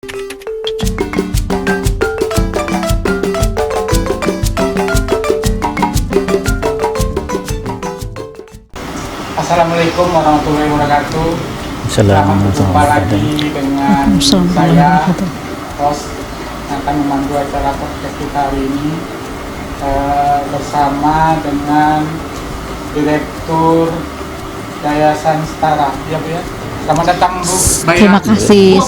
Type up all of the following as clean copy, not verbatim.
Assalamualaikum warahmatullahi wabarakatuh. Selamat berjumpa lagi dengan saya, host yang akan memandu acara podcast kita hari ini bersama dengan Direktur Yayasan Setara. Ya Bu ya. Selamat datang Bu. Terima kasih.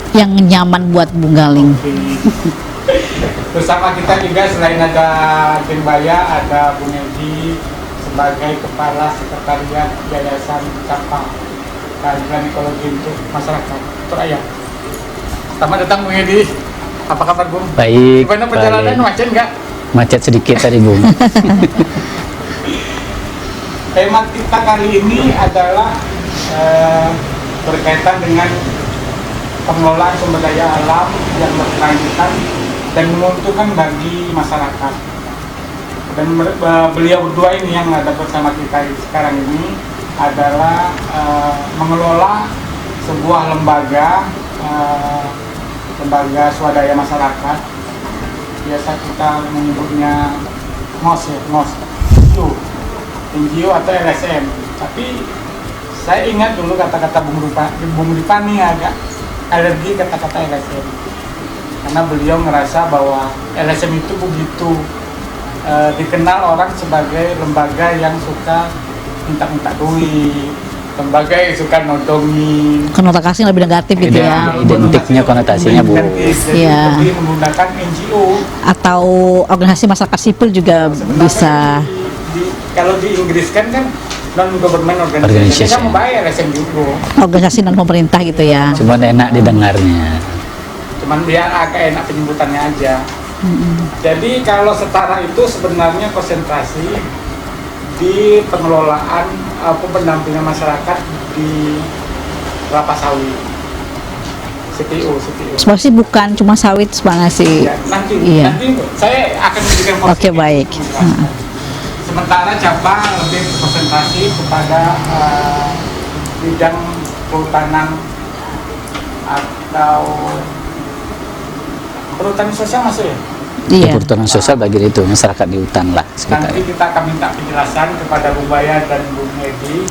Yang nyaman buat Bung Galing. Bersama kita juga selain ada Tim Baya, ada Bu Nedi sebagai Kepala Sekretariat Yayasan Cabang Keadilan Ekologi untuk Masyarakat Suraya. Selamat datang Bung Edi. Apa kabar Bung? Baik. Gimana perjalanan, macet nggak? Macet sedikit tadi Bung. Tema kita kali ini adalah berkaitan dengan pengelolaan sumber daya alam yang berkelanjutan dan menguntungkan bagi masyarakat. Dan beliau berdua ini yang ada bersama kita sekarang ini adalah mengelola sebuah lembaga swadaya masyarakat, biasa kita menyebutnya MOS ya, MOS NGO atau LSM. Tapi saya ingat dulu kata-kata Bung Ripani agak alergi kata-kata LSM karena beliau merasa bahwa LSM itu begitu dikenal orang sebagai lembaga yang suka minta-minta duit, lembaga yang suka nodongin, Konotasi lebih negatif gitu ya. Identiknya konotasinya Bu. Iya. Lebih menggunakan NGO Atau organisasi masyarakat sipil juga bisa. Kalau di Inggris kan non government organization kan membayar LSM juga. Organisasi non pemerintah gitu ya. Cuman enak didengarnya. Cuman biar agak enak penyebutannya aja. Jadi kalau Setara itu sebenarnya konsentrasi di pengelolaan pendampingan masyarakat di kelapa sawit, CPO. Sebenarnya sih bukan cuma sawit sebenarnya sih. Ya, nanti saya akan memberikan Oke, baik. Sementara cabang lebih konsentrasi kepada bidang kehutanan atau perhutanan sosial masuk ya? Iya. Perhutanan sosial bagian itu masyarakat di hutan lah sekitar. Nanti kita akan minta penjelasan kepada Bung Baya dan Bung Edi.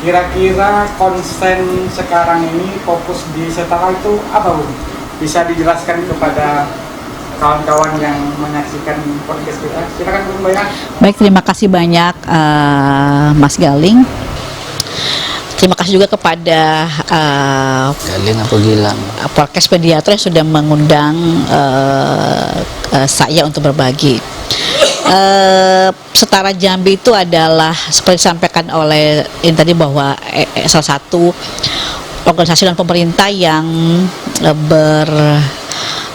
Kira-kira konsen sekarang ini fokus di Setara itu apa Bung? Bisa dijelaskan kepada kawan-kawan yang menyaksikan podcast kita. Silakan Bung Baya. Baik, terima kasih banyak Mas Galing. Terima kasih juga kepada Galing apa Gilang? podcast Pediatra yang sudah mengundang saya untuk berbagi. Setara Jambi itu adalah seperti disampaikan oleh ini tadi bahwa salah satu organisasi dan pemerintah yang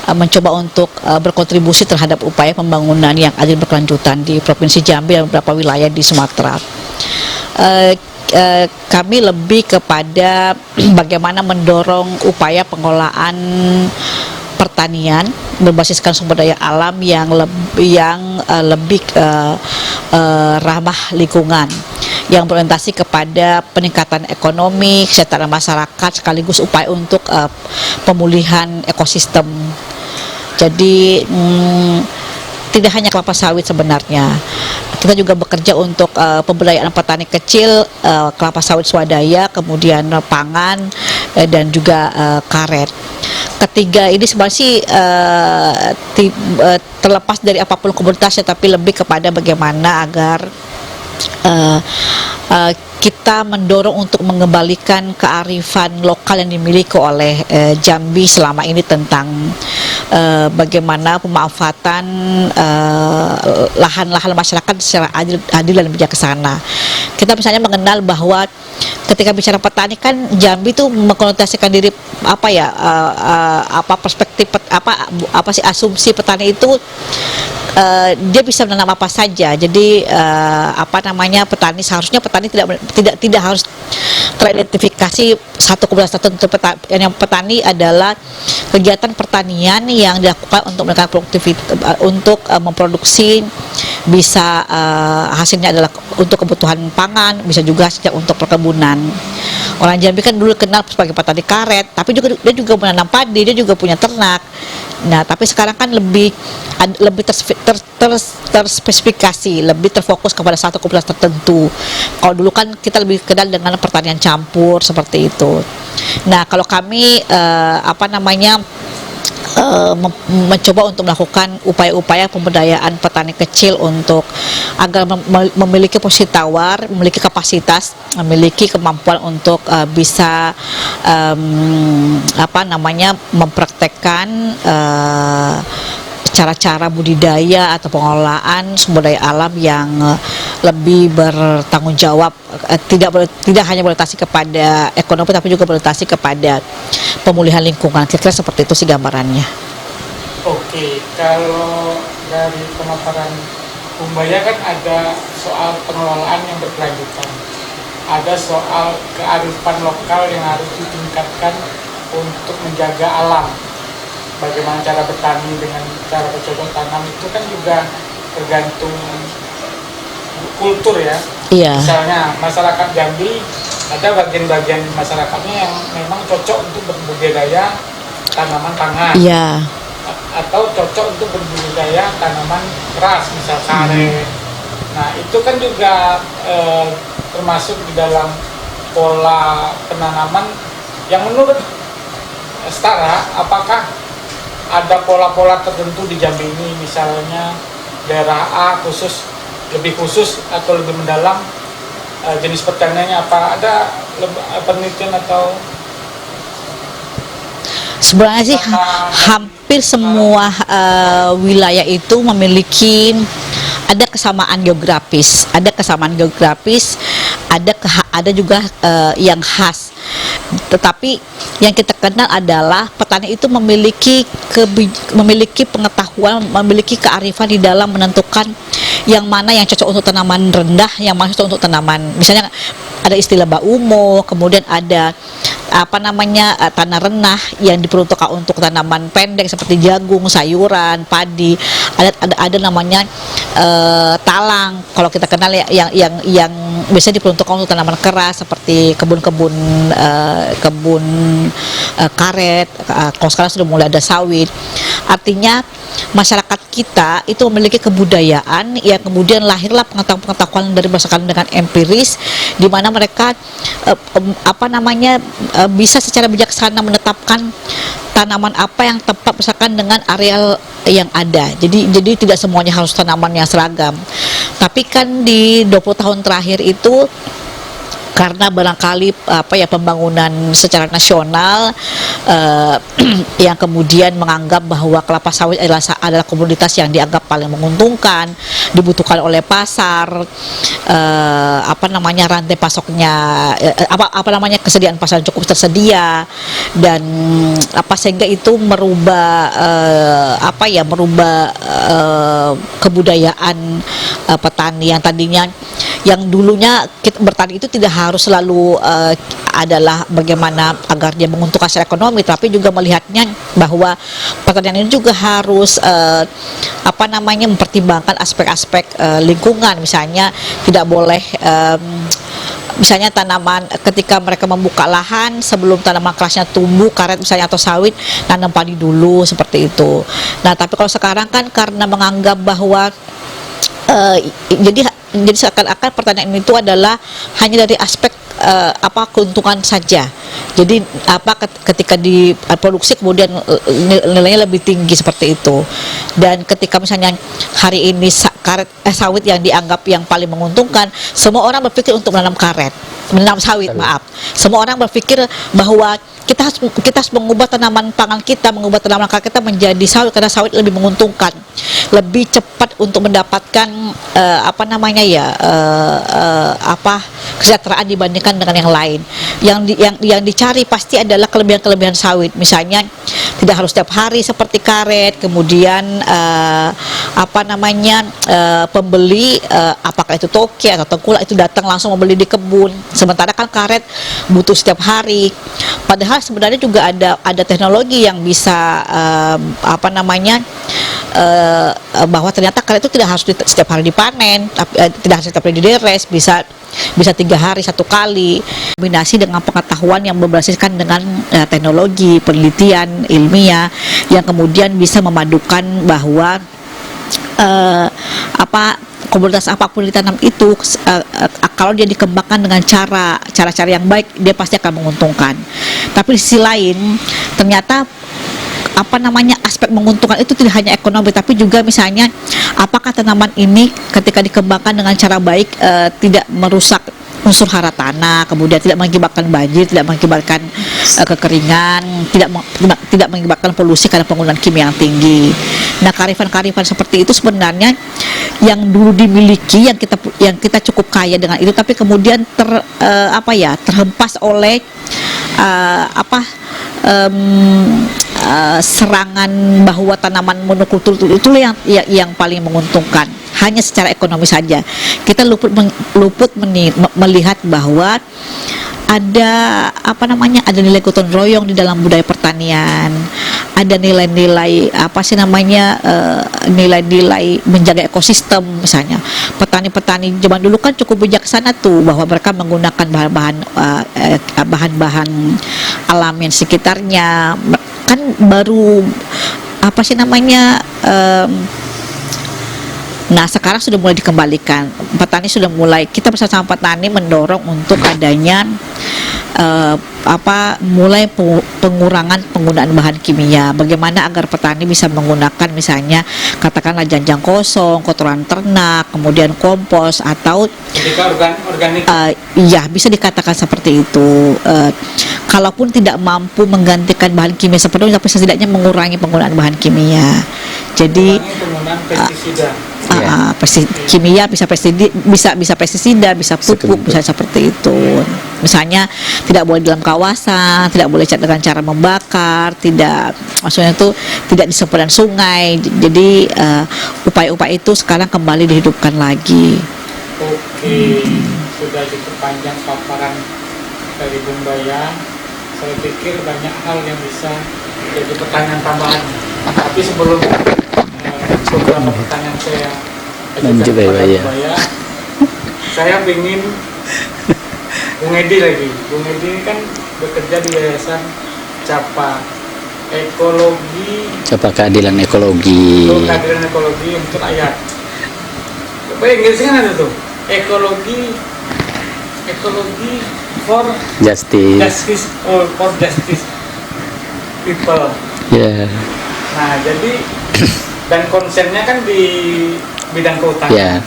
mencoba untuk berkontribusi terhadap upaya pembangunan yang adil berkelanjutan di Provinsi Jambi dan beberapa wilayah di Sumatera. Kami lebih kepada bagaimana mendorong upaya pengelolaan pertanian berbasiskan sumber daya alam yang lebih ramah lingkungan, yang berorientasi kepada peningkatan ekonomi, kesejahteraan masyarakat, sekaligus upaya untuk pemulihan ekosistem. Jadi tidak hanya kelapa sawit sebenarnya. Kita juga bekerja untuk pemberdayaan petani kecil, kelapa sawit swadaya, kemudian pangan, dan juga karet. Ketiga ini sebenarnya sih terlepas dari apapun komoditasnya, tapi lebih kepada bagaimana agar kita mendorong untuk mengembalikan kearifan lokal yang dimiliki oleh Jambi selama ini tentang bagaimana pemanfaatan lahan-lahan masyarakat secara adil dan bijaksana. Kita misalnya mengenal bahwa ketika bicara petani kan Jambi itu mengkonotasikan diri perspektif asumsi petani itu dia bisa menanam apa saja. Jadi petani seharusnya tidak harus teridentifikasi satu komunitas tertentu. Yang petani adalah kegiatan pertanian yang dilakukan untuk meningkatkan produktivitas, untuk memproduksi, bisa hasilnya adalah untuk kebutuhan pangan, bisa juga hasilnya untuk perkebunan. Orang Jambi kan dulu kenal sebagai petani karet, tapi juga dia juga menanam padi, dia juga punya ternak. Nah, tapi sekarang kan lebih terspesifikasi, lebih terfokus kepada satu komunitas tertentu. Kalau dulu kan kita lebih kenal dengan pertanian campur seperti itu. Nah, kalau kami mencoba untuk melakukan upaya-upaya pemberdayaan petani kecil untuk agar memiliki posisi tawar, memiliki kapasitas, memiliki kemampuan untuk bisa mempraktekkan cara-cara budidaya atau pengelolaan sumber daya alam yang lebih bertanggung jawab, tidak hanya berorientasi kepada ekonomi tapi juga berorientasi kepada pemulihan lingkungan. Kira-kira seperti itu sih gambarannya. Oke, kalau dari pemaparan Umbaya kan ada soal pengelolaan yang berkelanjutan, ada soal kearifan lokal yang harus ditingkatkan untuk menjaga alam. Bagaimana cara bertani dengan cara bercocok tanam itu kan juga tergantung kultur ya. Iya. Misalnya masyarakat Jambi ada bagian-bagian masyarakatnya yang memang cocok untuk berbudidaya tanaman pangan. Iya. Atau cocok untuk berbudidaya tanaman keras, misal karet. Nah, itu kan juga termasuk di dalam pola penanaman yang menurut Setara, apakah ada pola-pola tertentu di Jambi ini, misalnya daerah A lebih khusus atau lebih mendalam jenis pertaniannya, apa ada penelitian atau? Sebenarnya sih hampir semua wilayah itu memiliki ada kesamaan geografis, ada juga yang khas. Tetapi yang kita kenal adalah petani itu memiliki pengetahuan, memiliki kearifan di dalam menentukan yang mana yang cocok untuk tanaman rendah, yang mana cocok untuk tanaman, misalnya ada istilah baumo, kemudian ada tanah renah yang diperuntukkan untuk tanaman pendek seperti jagung, sayuran, padi. Ada namanya talang, kalau kita kenal yang biasanya diperuntukkan untuk tanaman keras seperti kebun karet. Kalau sekarang sudah mulai ada sawit. Artinya masyarakat kita itu memiliki kebudayaan yang kemudian lahirlah pengetahuan dari berdasarkan dengan empiris, di mana mereka bisa secara bijaksana menetapkan tanaman apa yang tepat misalkan dengan areal yang ada. Jadi tidak semuanya harus tanaman yang seragam. Tapi kan di 20 tahun terakhir itu karena barangkali pembangunan secara nasional yang kemudian menganggap bahwa kelapa sawit adalah komoditas yang dianggap paling menguntungkan, dibutuhkan oleh pasar, rantai pasoknya, kesediaan pasar cukup tersedia, dan sehingga itu merubah kebudayaan petani yang tadinya, yang dulunya kita bertani itu tidak harus selalu adalah bagaimana agar dia menguntungkan secara ekonomi, tapi juga melihatnya bahwa pertanian ini juga harus mempertimbangkan aspek-aspek lingkungan. Misalnya tidak boleh misalnya tanaman, ketika mereka membuka lahan sebelum tanaman kerasnya tumbuh, karet misalnya atau sawit, nanam padi dulu seperti itu. Nah, tapi kalau sekarang kan karena menganggap bahwa jadi seakan-akan pertanian itu adalah hanya dari aspek keuntungan saja. Jadi ketika diproduksi kemudian nilainya lebih tinggi seperti itu. Dan ketika misalnya hari ini sawit yang dianggap yang paling menguntungkan, semua orang berpikir untuk menanam sawit. Semua orang berpikir bahwa kita harus mengubah tanaman pangan kita, mengubah tanaman pangan kita menjadi sawit, karena sawit lebih menguntungkan, lebih cepat untuk mendapatkan kesejahteraan dibandingkan dengan yang lain. Yang dicari pasti adalah kelebihan-kelebihan sawit. Misalnya tidak harus setiap hari seperti karet, kemudian pembeli apakah itu toke atau tengkulak itu datang langsung membeli di kebun, sementara kan karet butuh setiap hari. Padahal sebenarnya juga ada teknologi yang bisa bahwa ternyata karet itu tidak harus setiap hari dipanen, tidak harus setiap hari dideres, bisa 3 hari 1 kali. Kombinasi dengan pengetahuan yang berbasiskan dengan teknologi, penelitian ilmiah yang kemudian bisa memadukan bahwa komoditas apapun ditanam itu kalau dia dikembangkan dengan cara-cara yang baik, dia pasti akan menguntungkan. Tapi di sisi lain ternyata aspek menguntungkan itu tidak hanya ekonomi, tapi juga misalnya apakah tanaman ini ketika dikembangkan dengan cara baik tidak merusak unsur hara tanah, kemudian tidak mengakibatkan banjir, tidak mengakibatkan kekeringan, tidak mengakibatkan polusi karena penggunaan kimia yang tinggi. Nah, kearifan-kearifan seperti itu sebenarnya yang dulu dimiliki, yang kita cukup kaya dengan itu, tapi kemudian terhempas oleh serangan bahwa tanaman monokultur itu yang paling menguntungkan hanya secara ekonomi saja. Kita luput melihat bahwa ada ada nilai gotong royong di dalam budaya pertanian, ada nilai-nilai nilai-nilai menjaga ekosistem. Misalnya petani-petani zaman dulu kan cukup bijaksana tuh, bahwa mereka menggunakan bahan-bahan alam yang sekitarnya, kan baru nah sekarang sudah mulai dikembalikan. Petani sudah mulai, kita bersama petani mendorong untuk adanya mulai pengurangan penggunaan bahan kimia. Bagaimana agar petani bisa menggunakan misalnya katakanlah janjang kosong, kotoran ternak, kemudian kompos atau organik. Ya bisa dikatakan seperti itu. Kalaupun tidak mampu menggantikan bahan kimia sepenuhnya, tapi setidaknya mengurangi penggunaan bahan kimia. Jadi penggunaan pestisida. Kimia bisa pestisida, bisa pupuk, bisa seperti itu. Misalnya tidak boleh dalam kawasan, tidak boleh dengan cara membakar, maksudnya itu tidak di sepanjang sungai. Jadi upaya-upaya itu sekarang kembali dihidupkan lagi. Oke, sudah cukup panjang paparan dari Bung Bayan. Saya pikir banyak hal yang bisa jadi pertanyaan tambahan. Tapi sebelum beberapa pertanyaan saya ajukan kepada Bung Bayan, saya ingin Bung Edi lagi. Bung Edi ini kan bekerja di Yayasan CAPA Keadilan Ekologi. Keadilan Ekologi untuk rakyat. Apa Inggrisnya kan ada tuh? Ekologi for justice people. Yeah. Nah, jadi dan konsennya kan di bidang kehutanan. Yeah.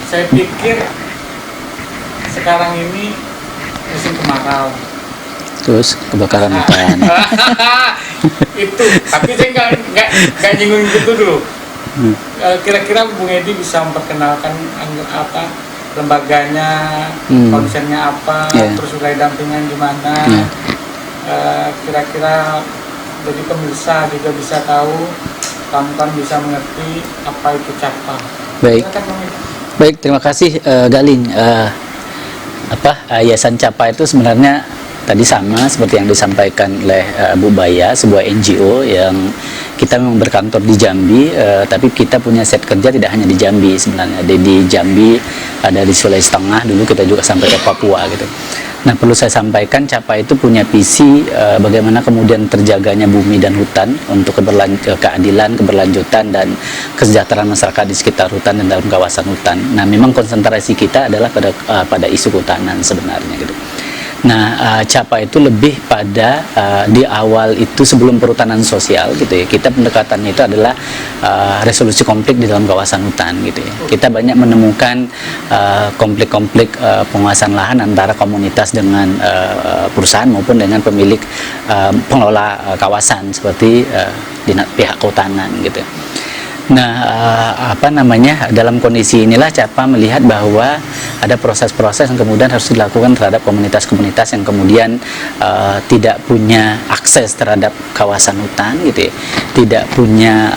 Saya pikir sekarang ini musim kemarau. Terus kebakaran hutan. Itu, tapi saya nggak nyinggung itu dulu. Kira-kira Bung Edi bisa memperkenalkan lembaganya, konsennya apa, terus wilayah dampingan di mana, kira-kira jadi pemirsa juga bisa tahu, kawan-kawan bisa mengerti apa itu CAPA. Baik, terima kasih Galing. Yayasan CAPA itu sebenarnya tadi sama seperti yang disampaikan oleh Bu Baya, sebuah NGO yang kita memang berkantor di Jambi, tapi kita punya set kerja tidak hanya di Jambi sebenarnya. Di Jambi, ada di Sulawesi Tengah, dulu kita juga sampai ke Papua gitu. Nah, perlu saya sampaikan, CAPA itu punya visi bagaimana kemudian terjaganya bumi dan hutan untuk keadilan, keberlanjutan, dan kesejahteraan masyarakat di sekitar hutan dan dalam kawasan hutan. Nah, memang konsentrasi kita adalah pada isu kehutanan sebenarnya gitu. Nah, CAPA itu lebih pada di awal itu sebelum perhutanan sosial gitu ya. Kita pendekatannya itu adalah resolusi konflik di dalam kawasan hutan gitu ya. Kita banyak menemukan konflik-konflik penguasaan lahan antara komunitas dengan perusahaan maupun dengan pemilik pengelola kawasan seperti pihak kehutanan gitu. Nah, dalam kondisi inilah CAPA melihat bahwa ada proses-proses yang kemudian harus dilakukan terhadap komunitas-komunitas yang kemudian tidak punya akses terhadap kawasan hutan gitu ya, tidak punya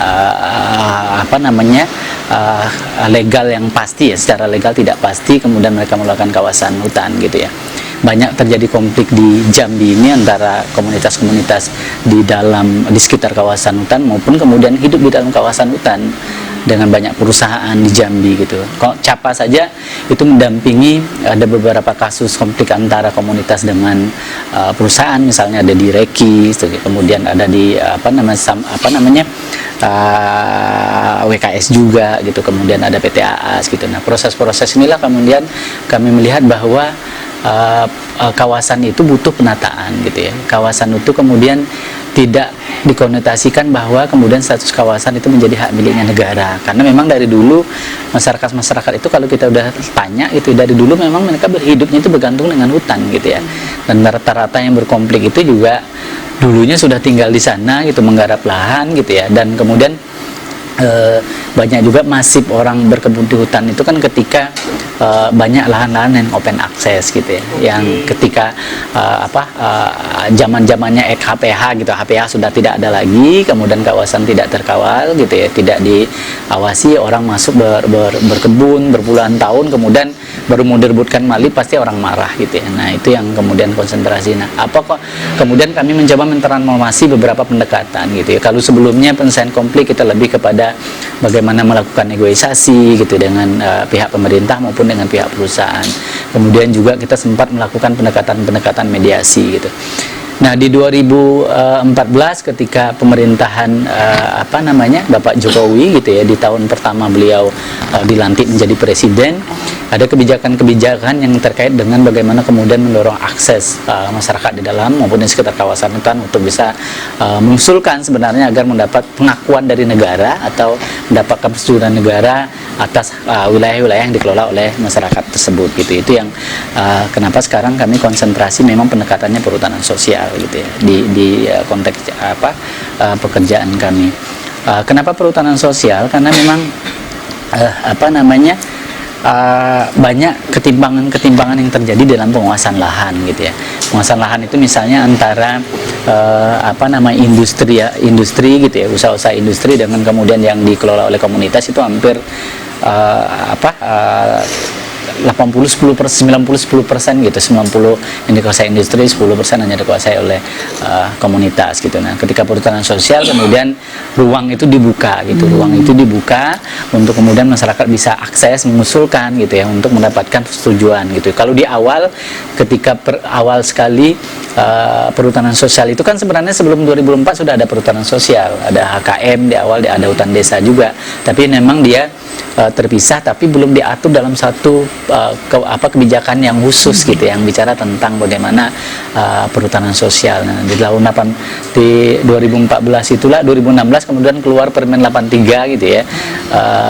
legal yang pasti ya, secara legal tidak pasti, kemudian mereka melakukan kawasan hutan gitu ya. banyak terjadi konflik di Jambi ini antara komunitas-komunitas di sekitar kawasan hutan maupun kemudian hidup di dalam kawasan hutan dengan banyak perusahaan di Jambi gitu. Kok CAPA saja itu mendampingi ada beberapa kasus konflik antara komunitas dengan perusahaan, misalnya ada di Reki, kemudian ada di WKS juga gitu, kemudian ada PT AAS gitu. Nah, proses-proses inilah kemudian kami melihat bahwa kawasan itu butuh penataan gitu ya. Kawasan itu kemudian tidak dikonotasikan bahwa kemudian status kawasan itu menjadi hak miliknya negara, karena memang dari dulu masyarakat itu kalau kita udah tanya itu dari dulu memang mereka hidupnya itu bergantung dengan hutan gitu ya, dan rata-rata yang berkonflik itu juga dulunya sudah tinggal di sana gitu, menggarap lahan gitu ya, dan kemudian banyak juga masif orang berkebun di hutan itu kan ketika banyak lahan-lahan yang open access gitu ya, yang ketika zaman-zamannya HPH gitu, HPH sudah tidak ada lagi, kemudian kawasan tidak terkawal gitu ya, tidak diawasi, orang masuk berkebun berpuluhan tahun, kemudian baru mau direbutkan kembali pasti orang marah gitu ya. Nah, itu yang kemudian konsentrasi. Nah, kemudian kami mencoba mentransformasi beberapa pendekatan gitu ya. Kalau sebelumnya penyelesaian konflik kita lebih kepada bagaimana melakukan negosiasi gitu dengan pihak pemerintah maupun dengan pihak perusahaan. Kemudian juga kita sempat melakukan pendekatan mediasi gitu. Nah, di 2014 ketika pemerintahan Bapak Jokowi gitu ya, di tahun pertama beliau dilantik menjadi presiden, ada kebijakan-kebijakan yang terkait dengan bagaimana kemudian mendorong akses masyarakat di dalam maupun di sekitar kawasan hutan untuk bisa mengusulkan sebenarnya agar mendapat pengakuan dari negara atau mendapatkan persetujuan negara atas wilayah-wilayah yang dikelola oleh masyarakat tersebut gitu. Itu yang kenapa sekarang kami konsentrasi memang pendekatannya perhutanan sosial gitu ya, di konteks pekerjaan kami. Kenapa perhutanan sosial? Karena memang banyak ketimpangan yang terjadi dalam penguasaan lahan gitu ya. Penguasaan lahan itu misalnya antara industri gitu ya, usaha-usaha industri dengan kemudian yang dikelola oleh komunitas itu hampir 80-10%, 90-10% gitu, 90 yang dikuasai industri, 10% hanya dikuasai oleh komunitas gitu. Nah, ketika perhutanan sosial kemudian ruang itu dibuka gitu, ruang itu dibuka untuk kemudian masyarakat bisa akses, mengusulkan gitu ya, untuk mendapatkan persetujuan gitu. Kalau di awal, ketika awal sekali perhutanan sosial itu kan sebenarnya sebelum 2004 sudah ada perhutanan sosial, ada HKM di awal, ada hutan desa juga, tapi memang dia terpisah, tapi belum diatur dalam satu kebijakan yang khusus gitu, yang bicara tentang bagaimana perhutanan sosial. Nah, di 2014 itulah, 2016 kemudian keluar Permen 83 gitu ya,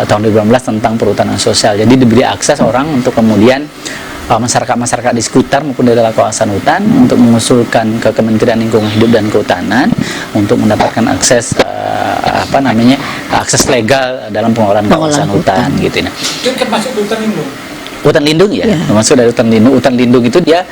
tahun 2016 tentang perhutanan sosial. Jadi diberi akses orang untuk kemudian masyarakat di sekitar maupun di dalam kawasan hutan untuk mengusulkan ke Kementerian Lingkungan Hidup dan Kehutanan untuk mendapatkan akses akses legal dalam pengelolaan kawasan hutan gitu. Nah, itu termasuk hutan lindung. Hutan lindung ya, termasuk dari hutan lindung. Hutan lindung itu dia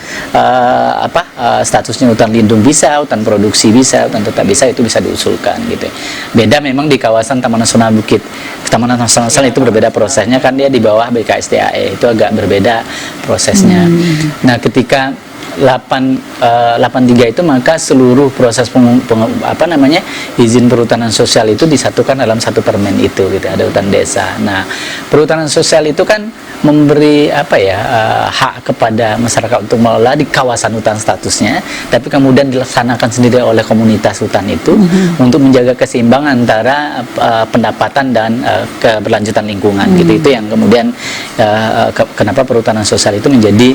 statusnya hutan lindung bisa, hutan produksi bisa, hutan tetap bisa, itu bisa diusulkan gitu. Beda memang di kawasan Taman Nasional Bukit, Taman Nasional itu berbeda prosesnya, kan dia di bawah BKSDAE, itu agak berbeda prosesnya. Nah, ketika 83 itu maka seluruh proses izin perhutanan sosial itu disatukan dalam satu permen itu gitu, ada hutan desa. Nah, perhutanan sosial itu kan memberi hak kepada masyarakat untuk mengelola di kawasan hutan statusnya, tapi kemudian dilaksanakan sendiri oleh komunitas hutan itu untuk menjaga keseimbangan antara pendapatan dan keberlanjutan lingkungan gitu. Itu yang kemudian kenapa perhutanan sosial itu menjadi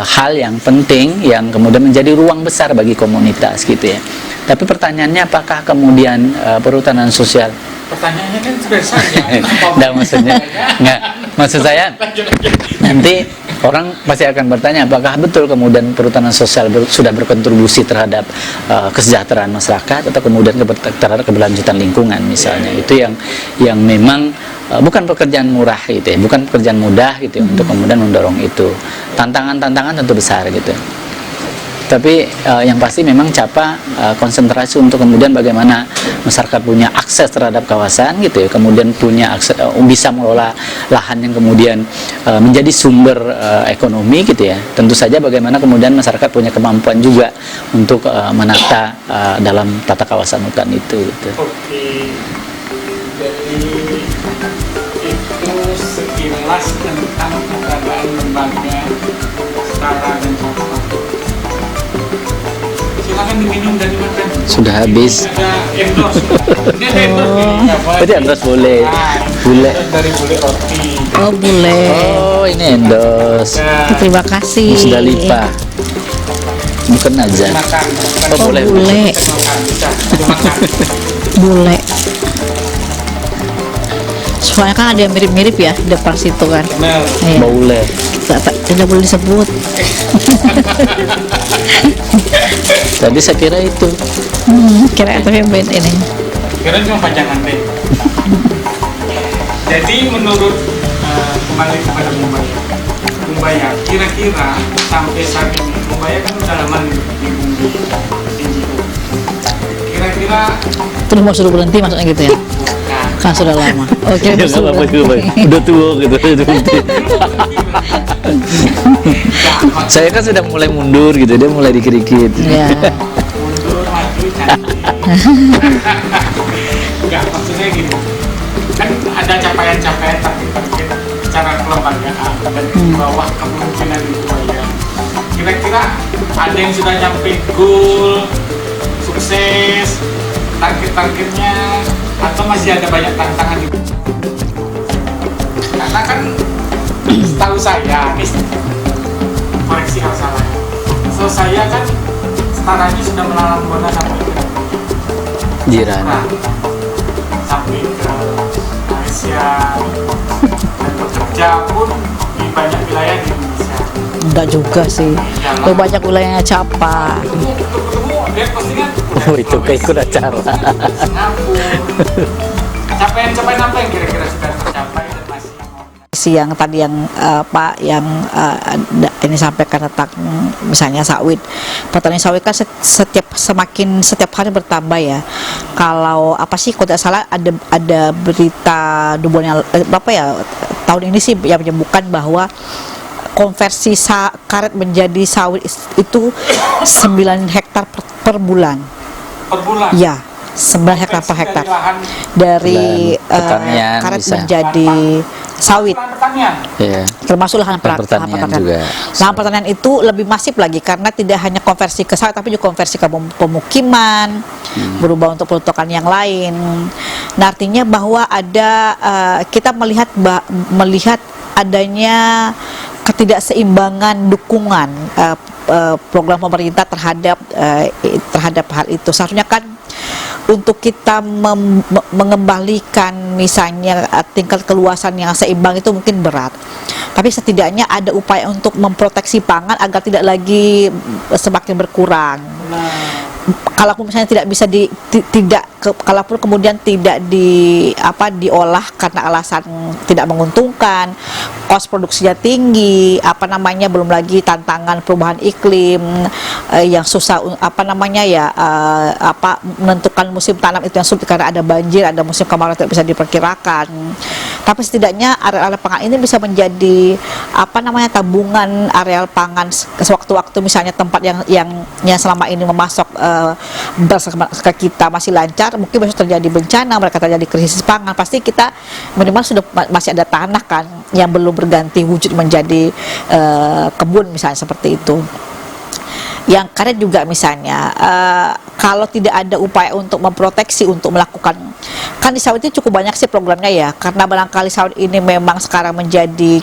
hal yang penting, yang kemudian menjadi ruang besar bagi komunitas gitu ya. Tapi pertanyaannya, apakah kemudian perhutanan sosial? Pertanyaannya kan sudah saja. Nggak, maksud saya nanti orang pasti akan bertanya, apakah betul kemudian perhutanan sosial sudah berkontribusi terhadap kesejahteraan masyarakat atau kemudian terhadap keberlanjutan lingkungan misalnya. Itu yang memang bukan pekerjaan murah gitu ya, bukan pekerjaan mudah gitu ya, untuk kemudian mendorong itu. Tantangan tentu besar gitu. Tapi yang pasti memang CAPA konsentrasi untuk kemudian bagaimana masyarakat punya akses terhadap kawasan gitu ya, kemudian punya akses, bisa mengelola lahan yang kemudian menjadi sumber ekonomi gitu ya. Tentu saja bagaimana kemudian masyarakat punya kemampuan juga untuk menata dalam tata kawasan hutan itu gitu. Oke, jadi itu sekilas tentang keberadaan lembaga setara dan CAPA. Silakan diminum dan dimakan. Sudah habis. Ada endorse. Ini ada endorse. Jadi endorse boleh. Bule. Dari bule roti. Oh boleh. Oh, ini endorse. Terima kasih. Musdalifah. Bukan aja. Makan. Oh, boleh. Bule. Makan bisa. Makan. Bule. Soalnya kan ada yang mirip-mirip ya di depan situ kan. Benar. Iya. Baule. Tidak boleh disebut. Tadi saya kira itu. Kira itu yang band ini. Kira cuma pajangan deh. Jadi menurut kembali kepada Mumbaya, kira-kira sampai saat ini Mumbaya kan udah lama di bumi NGO. Kira-kira Terus mau suruh berhenti maksudnya gitu ya? nah, Kan sudah lama. Oke, Ya, nggak apa-apa juga, Pak. Udah tua gitu. Saya kan sudah mulai mundur gitu, dia mulai dikit-dikit. Ya. mundur maju cantik. Enggak, maksudnya gitu. Kan ada capaian-capaian target-target secara kelembagaan dan di bawah kepemimpinan Mumbaya. Kira-kira ada yang sudah nyampe goal, sukses, target-targetnya, atau masih ada banyak tantangan di karena kan setahu saya, ini koreksi kalau salah. So saya kan setaranya sudah melalang buana sampai ke Jiran. sampai ke Malaysia dan bekerja pun di banyak wilayah di Indonesia. Enggak juga sih. Lebih banyak wilayahnya CAPA. Ketemu lihat postingan. Oh, itu kayak ikut acara. Singapura. Capaian-capaian apa yang kira-kira sudah tercapai dan masih Yang tadi yang Pak yang ini sampaikan tentang misalnya sawit, petani sawit kan setiap hari bertambah ya. Kalau apa sih kalau tidak salah ada berita 2 bulan yang berapa ya tahun ini sih yang menyebutkan bahwa konversi karet menjadi sawit itu 9 hektar per bulan. per bulan? Ya, 9 hektar per hektar dari pertanian karet bisa. menjadi sawit. Lahan pertanian. Iya. Termasuk lahan Pertanian juga. Lahan pertanian itu lebih masif lagi karena tidak hanya konversi ke sawit tapi juga konversi ke pemukiman, berubah untuk peruntukan yang lain. Nah, artinya bahwa ada kita melihat adanya ketidakseimbangan dukungan program pemerintah terhadap hal itu. Seharusnya kan untuk kita mengembalikan misalnya tingkat keluasan yang seimbang itu mungkin berat, tapi setidaknya ada upaya untuk memproteksi pangan agar tidak lagi semakin berkurang. Kalaupun misalnya tidak bisa kalaupun kemudian tidak diolah karena alasan tidak menguntungkan, kos produksinya tinggi, belum lagi tantangan perubahan iklim yang susah menentukan musim tanam itu yang sulit karena ada banjir, ada musim kemarau tidak bisa diperkirakan. Tapi setidaknya area pangan ini bisa menjadi tabungan areal pangan sewaktu-waktu, misalnya tempat yang selama ini memasok beras ke kita masih lancar, mungkin besok terjadi bencana, mereka terjadi krisis pangan, pasti kita minimal sudah masih ada tanah kan yang belum berganti wujud menjadi kebun misalnya seperti itu. Yang karet juga misalnya kalau tidak ada upaya untuk memproteksi, untuk melakukan, kan di sawit itu cukup banyak sih programnya ya, karena barangkali sawit ini memang sekarang menjadi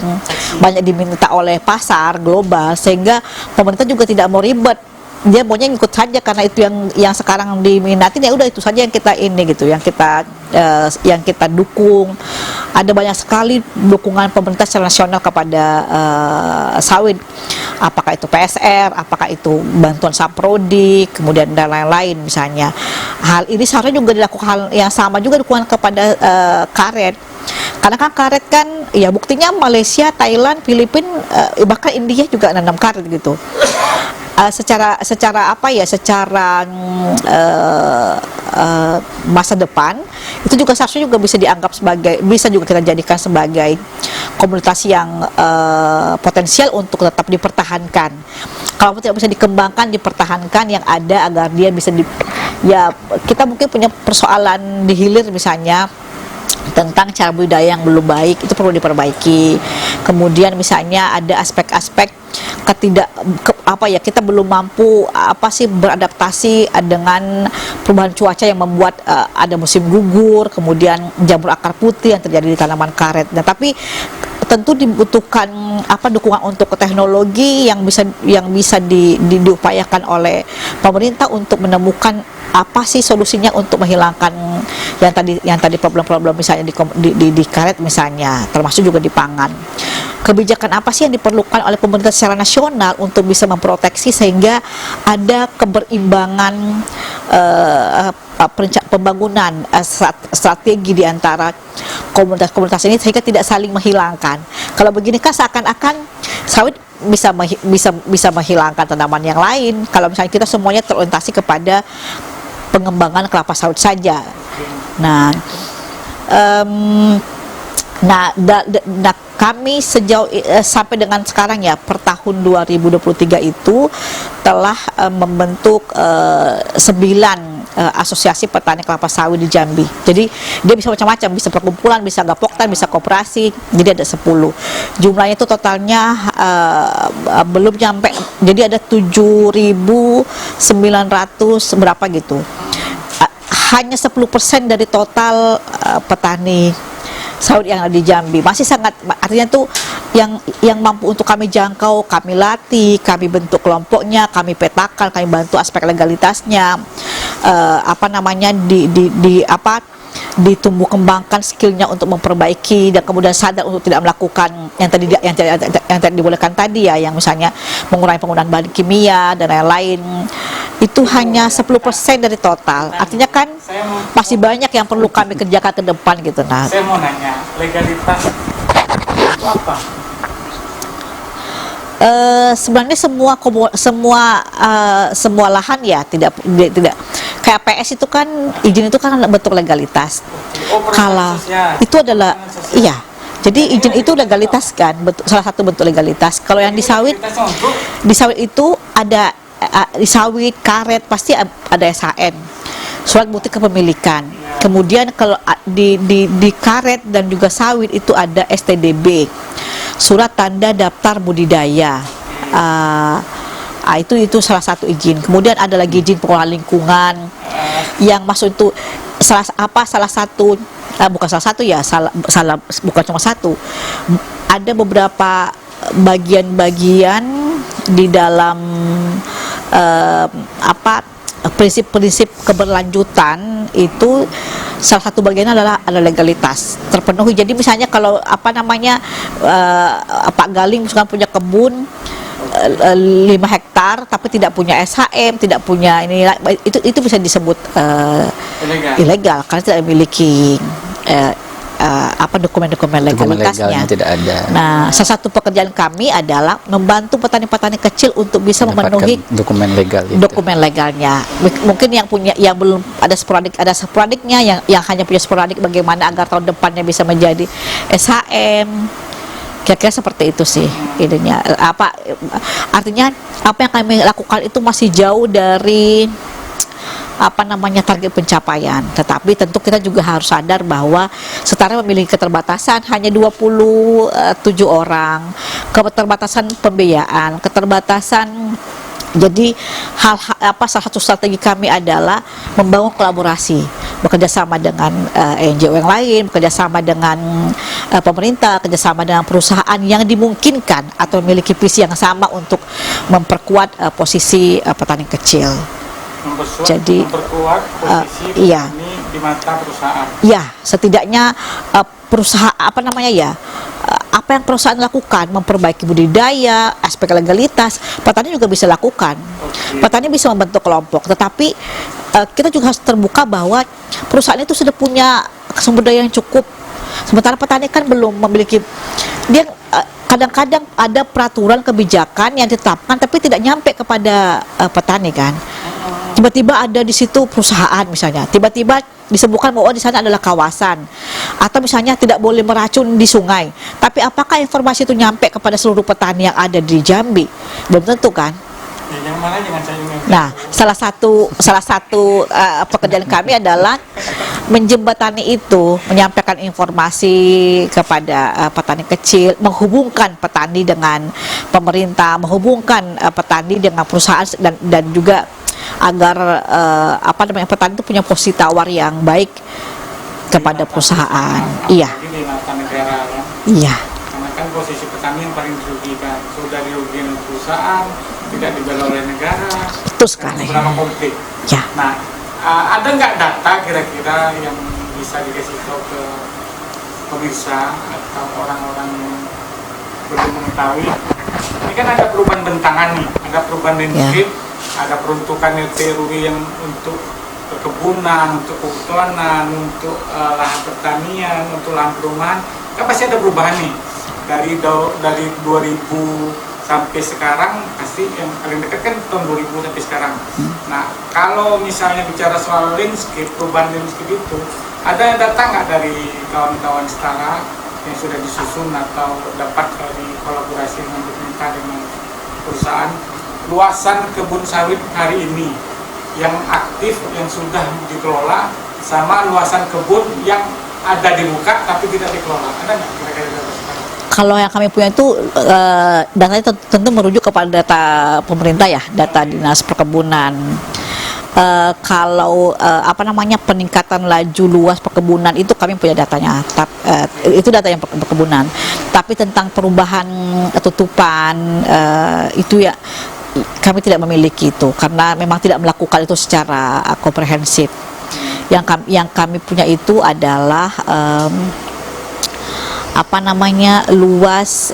banyak diminta oleh pasar global sehingga pemerintah juga tidak mau ribet, dia maunya ngikut saja karena itu yang sekarang diminatin, ya udah itu saja yang kita yang kita dukung. Ada banyak sekali dukungan pemerintah secara nasional kepada sawit, apakah itu PSR, apakah itu bantuan Saprodi, kemudian dan lain-lain misalnya. Hal ini seharusnya juga dilakukan hal yang sama juga dukungan kepada karet. Karena kan karet kan ya buktinya Malaysia, Thailand, Filipina, bahkan India juga nanam karet gitu. secara apa ya, secara masa depan itu juga seharusnya juga bisa dianggap sebagai, bisa juga kita jadikan sebagai komunitas yang potensial untuk tetap dipertahankan. Kalau tidak bisa dikembangkan, dipertahankan yang ada agar dia bisa ya kita mungkin punya persoalan di hilir misalnya tentang cara budidaya yang belum baik, itu perlu diperbaiki. Kemudian misalnya ada aspek-aspek kita belum mampu beradaptasi dengan perubahan cuaca yang membuat ada musim gugur, kemudian jamur akar putih yang terjadi di tanaman karet. Nah, tapi tentu dibutuhkan dukungan untuk teknologi yang bisa diupayakan oleh pemerintah untuk menemukan apa sih solusinya untuk menghilangkan yang tadi problem-problem misalnya di karet misalnya, termasuk juga di pangan. Kebijakan apa sih yang diperlukan oleh pemerintah secara nasional untuk bisa memproteksi sehingga ada keberimbangan pembangunan strategi di antara komunitas-komunitas ini sehingga tidak saling menghilangkan. Kalau begini kan seakan-akan sawit bisa menghilangkan tanaman yang lain kalau misalnya kita semuanya terorientasi kepada pengembangan kelapa sawit saja. Nah, kami sejauh sampai dengan sekarang ya, per tahun 2023 itu telah membentuk 9 asosiasi petani kelapa sawit di Jambi. Jadi dia bisa macam-macam, bisa perkumpulan, bisa gapoktan, bisa koperasi. Jadi ada 10. Jumlahnya itu totalnya belum nyampe. Jadi ada 7.900 berapa gitu. Hanya 10% dari total petani sawit yang ada di Jambi. Masih sangat, artinya tuh yang mampu untuk kami jangkau, kami latih, kami bentuk kelompoknya, kami petakan, kami bantu aspek legalitasnya, ditumbuh kembangkan skillnya untuk memperbaiki dan kemudian sadar untuk tidak melakukan yang tadi dibolehkan tadi ya, yang misalnya mengurangi penggunaan bahan kimia dan lain-lain. Itu hanya 10% dari total. Artinya kan masih banyak yang perlu kami kerjakan ke depan gitu. Nah, saya mau nanya, legalitas itu apa? Sebenarnya semua lahan ya tidak kayak PS itu kan, izin itu kan bentuk legalitas. Kalau itu adalah jadi izin itu legalitas kan, salah satu bentuk legalitas. Kalau yang di sawit itu ada di sawit, karet pasti ada SHM, surat bukti kepemilikan. Kemudian kalau di karet dan juga sawit itu ada STDB, surat tanda daftar budidaya. Itu salah satu izin. Kemudian ada lagi izin pengelolaan lingkungan yang masuk itu bukan cuma satu. Ada beberapa bagian-bagian di dalam prinsip-prinsip keberlanjutan itu. Salah satu bagiannya adalah legalitas terpenuhi. Jadi misalnya kalau Pak Galing misalkan punya kebun 5 hektar tapi tidak punya SHM, tidak punya itu bisa disebut ilegal karena tidak memiliki dokumen-dokumen legalitasnya. Tidak ada. Nah, salah satu pekerjaan kami adalah membantu petani-petani kecil untuk bisa memenuhi dokumen legal itu. Dokumen legalnya. Mungkin yang belum ada sporadiknya, yang hanya punya sporadik, bagaimana agar tahun depannya bisa menjadi SHM. Kira-kira seperti itu sih idenya. Artinya apa yang kami lakukan itu masih jauh dari target pencapaian. Tetapi tentu kita juga harus sadar bahwa setara memiliki keterbatasan hanya 27 orang, keterbatasan pembiayaan, keterbatasan. Jadi salah satu strategi kami adalah membangun kolaborasi, bekerja sama dengan NGO yang lain, bekerja sama dengan pemerintah, bekerja sama dengan perusahaan yang dimungkinkan atau memiliki visi yang sama untuk memperkuat posisi petani kecil. Memperkuat posisi petani di mata perusahaan. Ya, setidaknya perusahaan apa yang perusahaan lakukan, memperbaiki budidaya, aspek legalitas, petani juga bisa lakukan. Petani bisa membentuk kelompok, tetapi kita juga harus terbuka bahwa perusahaan itu sudah punya sumber daya yang cukup. Sementara petani kan belum memiliki, dia kadang-kadang ada peraturan kebijakan yang ditetapkan tapi tidak nyampe kepada petani kan. Tiba-tiba ada di situ perusahaan misalnya, tiba-tiba disebutkan bahwa di sana adalah kawasan, atau misalnya tidak boleh meracun di sungai. Tapi apakah informasi itu nyampe kepada seluruh petani yang ada di Jambi? Belum tentu kan. Yang mana jangan saya ingat. Nah, salah satu pekerjaan kami adalah menjembatani itu, menyampaikan informasi kepada petani kecil, menghubungkan petani dengan pemerintah, menghubungkan petani dengan perusahaan dan juga agar petani itu punya posisi tawar yang baik kepada perusahaan. Iya. Di mata negara ya. Iya. Karena kan posisi petani yang paling dirugikan, sudah dirugikan perusahaan, tidak dibela oleh negara. Betul sekali. Beberapa konflik. Ya. Nah, ada nggak data kira-kira yang bisa dikasih tahu ke pemirsa atau orang-orang yang belum mengetahui? Ini kan ada perubahan bentangan nih, ada perubahan landscape, ada peruntukan RW yang untuk perkebunan, untuk kehutanan, untuk lahan pertanian, untuk lahan perumahan. Kan pasti ada perubahan nih dari 2000 sampai sekarang, pasti yang paling dekat kan tahun 2000 sampai sekarang. Nah, kalau misalnya bicara soal landscape, perubahan landscape itu, ada data nggak dari kawan-kawan setara yang sudah disusun atau dapat dari kolaborasi dengan pemerintah dengan perusahaan, luasan kebun sawit hari ini yang aktif, yang sudah dikelola, sama luasan kebun yang ada di muka tapi tidak dikelola? Ada nggak kira-kira data sekarang? Kalau yang kami punya itu datanya tentu merujuk kepada data pemerintah ya, data dinas perkebunan. Kalau peningkatan laju luas perkebunan itu kami punya datanya, itu data yang perkebunan. Tapi tentang perubahan tutupan itu ya kami tidak memiliki itu karena memang tidak melakukan itu secara komprehensif. Yang kami punya itu adalah luas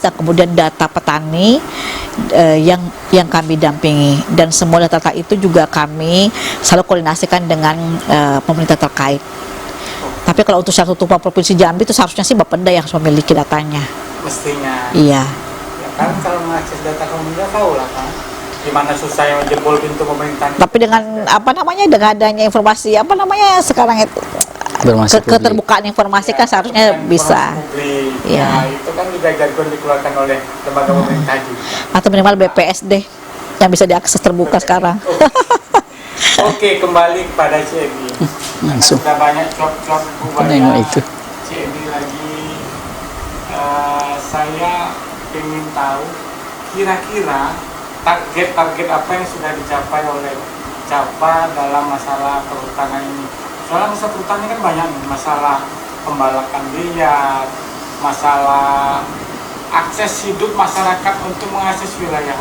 dan kemudian data petani yang kami dampingi, dan semua data itu juga kami selalu koordinasikan dengan pemerintah terkait. Tapi kalau untuk satu tutupan provinsi Jambi itu seharusnya sih Bapeda yang harus memiliki datanya. Mestinya. Iya. Ya kan kalau mengakses data pemerintah tahu lah kan gimana susah yang menjebol pintu pemerintahan. Tapi dengan dengan adanya informasi sekarang itu keterbukaan informasi kan seharusnya bisa. Ya, itu kan juga jargon dikeluarkan oleh lembaga pemerintah juga. Atau minimal BPS deh yang bisa diakses terbuka sekarang. Oke, kembali kepada CMI. Langsung. Sudah banyak clop-clop Nengok itu. CMI lagi. Saya ingin tahu kira-kira target-target apa yang sudah dicapai oleh Capa dalam masalah perhutanan ini. Soalnya masalah perhutanan kan banyak nih, masalah pembalakan liar, masalah akses hidup masyarakat untuk mengakses wilayah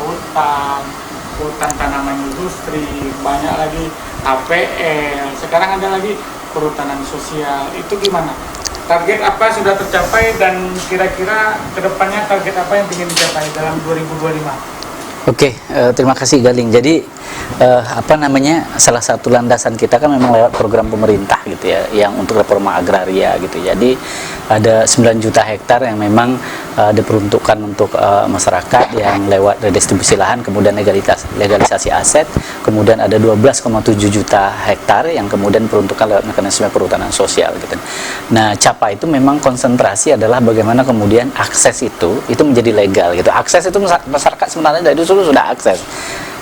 hutan tanaman industri, banyak lagi APL, sekarang ada lagi perhutanan sosial. Itu gimana? Target apa sudah tercapai dan kira-kira kedepannya target apa yang ingin dicapai dalam 2025? Oke, terima kasih Galing. Jadi salah satu landasan kita kan memang lewat program pemerintah gitu ya, yang untuk reforma agraria gitu. Jadi ada 9 juta hektar yang memang diperuntukkan untuk masyarakat yang lewat redistribusi lahan, kemudian legalisasi aset, kemudian ada 12,7 juta hektar yang kemudian peruntukan lewat mekanisme perhutanan sosial gitu. Nah, Capa itu memang konsentrasi adalah bagaimana kemudian akses itu menjadi legal gitu. Akses itu masyarakat sebenarnya dari dulu sudah akses.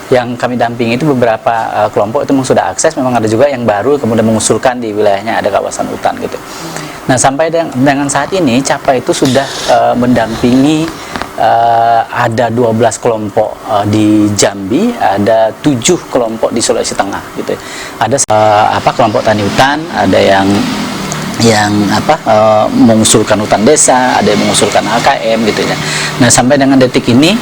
Yang kami dampingi itu beberapa kelompok itu memang sudah akses, memang ada juga yang baru kemudian mengusulkan di wilayahnya ada kawasan hutan gitu. Nah, sampai dengan saat ini Capa itu sudah mendampingi ada 12 kelompok di Jambi, ada 7 kelompok di Sulawesi Tengah gitu. Ada kelompok tani hutan, ada yang mengusulkan hutan desa, ada yang mengusulkan AKM gitu ya. Nah, sampai dengan detik ini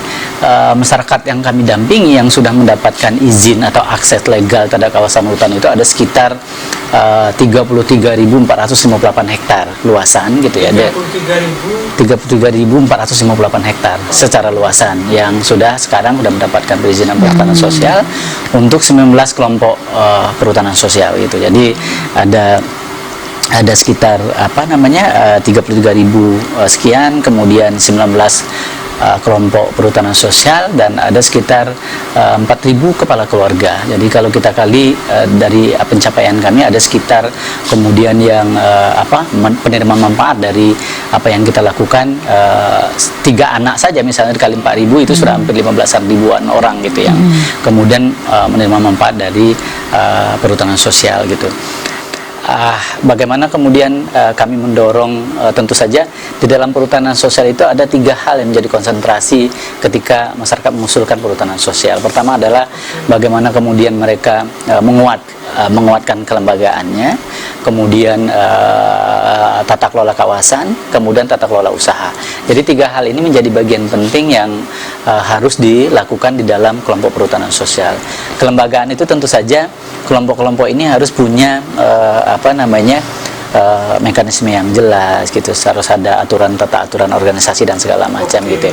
masyarakat yang kami dampingi yang sudah mendapatkan izin atau akses legal terhadap kawasan hutan itu ada sekitar 33.458 hektar luasan gitu ya. 33.458 hektar secara luasan yang sekarang sudah mendapatkan perizinan perhutanan sosial untuk 19 kelompok perhutanan sosial gitu. Jadi ada ada sekitar 33.000 sekian, kemudian 19 kelompok perhutanan sosial, dan ada sekitar 4.000 kepala keluarga. Jadi kalau kita kali dari pencapaian kami, ada sekitar kemudian yang penerima manfaat dari apa yang kita lakukan, 3 anak saja misalnya dikali 4.000 itu sudah hampir 15 ribuan orang gitu yang kemudian menerima manfaat dari perhutanan sosial gitu. Bagaimana kemudian kami mendorong, tentu saja di dalam perhutanan sosial itu ada 3 hal yang menjadi konsentrasi ketika masyarakat mengusulkan perhutanan sosial. Pertama adalah bagaimana kemudian mereka menguatkan kelembagaannya, kemudian tata kelola kawasan, kemudian tata kelola usaha. Jadi 3 hal ini menjadi bagian penting yang harus dilakukan di dalam kelompok perhutanan sosial. Kelembagaan itu tentu saja kelompok-kelompok ini harus punya mekanisme yang jelas gitu, harus ada tata aturan organisasi dan segala macam gitu.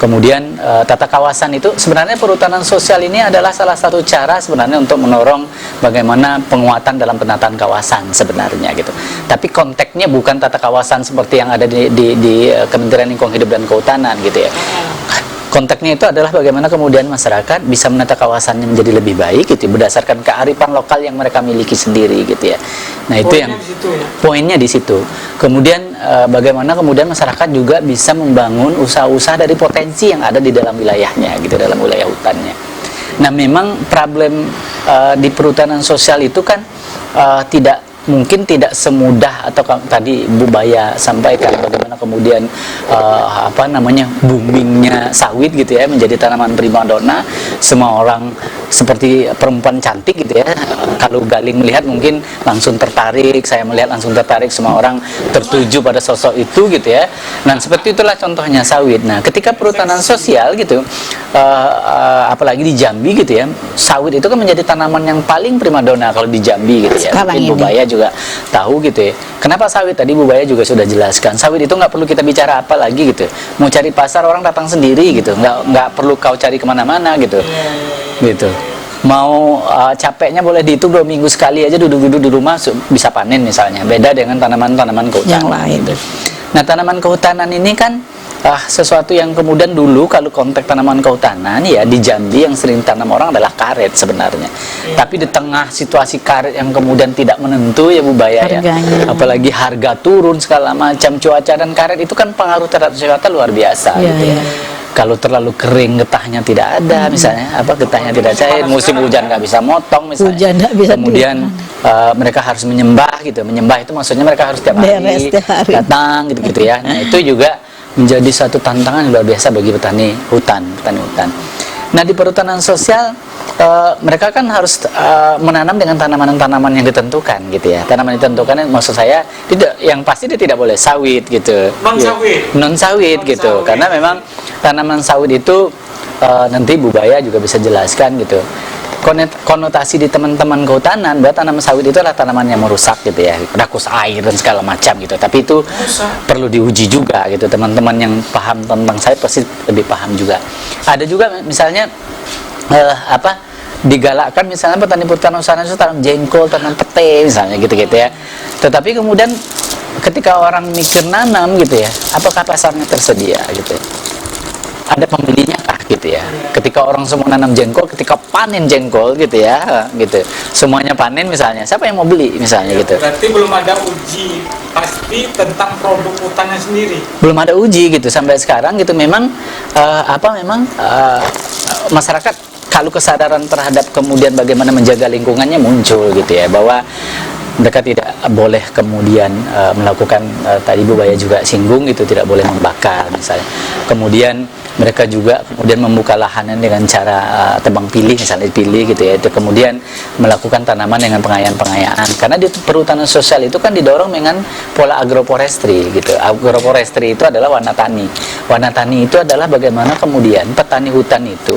Kemudian tata kawasan itu sebenarnya perhutanan sosial ini adalah salah satu cara sebenarnya untuk mendorong bagaimana penguatan dalam penataan kawasan sebenarnya gitu. Tapi konteksnya bukan tata kawasan seperti yang ada di Kementerian Lingkungan Hidup dan Kehutanan gitu ya. Konteksnya itu adalah bagaimana kemudian masyarakat bisa menata kawasannya menjadi lebih baik gitu, berdasarkan kearifan lokal yang mereka miliki sendiri gitu ya. Nah itu yang poinnya di situ. Kemudian bagaimana kemudian masyarakat juga bisa membangun usaha-usaha dari potensi yang ada di dalam wilayahnya gitu, dalam wilayah hutannya. Nah memang problem di perhutanan sosial itu kan mungkin tidak semudah atau tadi Bu Baya sampaikan bagaimana kemudian boomingnya sawit gitu ya, menjadi tanaman primadona. Semua orang seperti perempuan cantik gitu ya, kalau Galing melihat mungkin langsung tertarik, saya melihat langsung tertarik, semua orang tertuju pada sosok itu gitu ya. Nah seperti itulah contohnya sawit. Nah ketika perhutanan sosial gitu, apalagi di Jambi gitu ya, sawit itu kan menjadi tanaman yang paling primadona kalau di Jambi gitu ya. Mungkin Bu Baya juga tahu gitu ya. Kenapa sawit? Tadi Bu Baya juga sudah jelaskan. Sawit itu nggak perlu kita bicara apa lagi gitu. Mau cari pasar orang datang sendiri gitu. Nggak perlu kau cari kemana-mana gitu. Gitu. Mau capeknya boleh dihitung 2 minggu sekali aja duduk-duduk di rumah bisa panen misalnya. Beda dengan tanaman-tanaman kehutanan. Yang lain. Gitu. Nah tanaman kehutanan ini kan sesuatu yang kemudian dulu kalau konteks tanaman kehutanan ya di Jambi yang sering tanam orang adalah karet sebenarnya. Tapi di tengah situasi karet yang kemudian tidak menentu ya Bu Baya ya, apalagi harga turun segala macam, cuaca dan karet itu kan pengaruh terhadap wisata luar biasa gitu ya. Kalau terlalu kering, getahnya tidak ada misalnya, getahnya tidak cair, musim hujan nggak bisa motong misalnya. Kemudian mereka harus menyembah gitu. Menyembah itu maksudnya mereka harus tiap hari datang gitu ya. Nah itu juga menjadi satu tantangan luar biasa bagi petani hutan. Nah di perhutanan sosial mereka kan harus menanam dengan tanaman-tanaman yang ditentukan gitu ya. Tanaman ditentukan maksud saya yang pasti dia tidak boleh sawit gitu. Non sawit gitu. Karena memang tanaman sawit itu nanti Bu Baya juga bisa jelaskan gitu. Konotasi di teman-teman kehutanan bahwa tanaman sawit itu adalah tanaman yang merusak gitu ya, rakus air dan segala macam gitu. Tapi itu perlu diuji juga gitu. Teman-teman yang paham tentang sawit pasti lebih paham juga. Ada juga misalnya digalakkan misalnya petani perhutanan usaha itu tanam jengkol, tanam pete misalnya gitu-gitu ya. Tetapi kemudian ketika orang mikir nanam gitu ya, apakah pasarnya tersedia gitu ya? Ada pembelinya kah gitu ya. Ketika orang semua nanam jengkol, ketika panen jengkol gitu ya, gitu. Semuanya panen misalnya, siapa yang mau beli misalnya gitu. Berarti belum ada uji pasti tentang produk hutannya sendiri. Belum ada uji gitu sampai sekarang gitu. Memang masyarakat kalau kesadaran terhadap kemudian bagaimana menjaga lingkungannya muncul gitu ya, bahwa mereka tidak boleh kemudian melakukan tadi Bu Baya juga singgung gitu, tidak boleh membakar misalnya. Kemudian mereka juga kemudian membuka lahannya dengan cara tebang pilih misalnya, dipilih gitu ya. Itu kemudian melakukan tanaman dengan pengayaan-pengayaan. Karena di perhutanan sosial itu kan didorong dengan pola agroforestry gitu. Agroforestry itu adalah warna tani. Warna tani itu adalah bagaimana kemudian petani hutan itu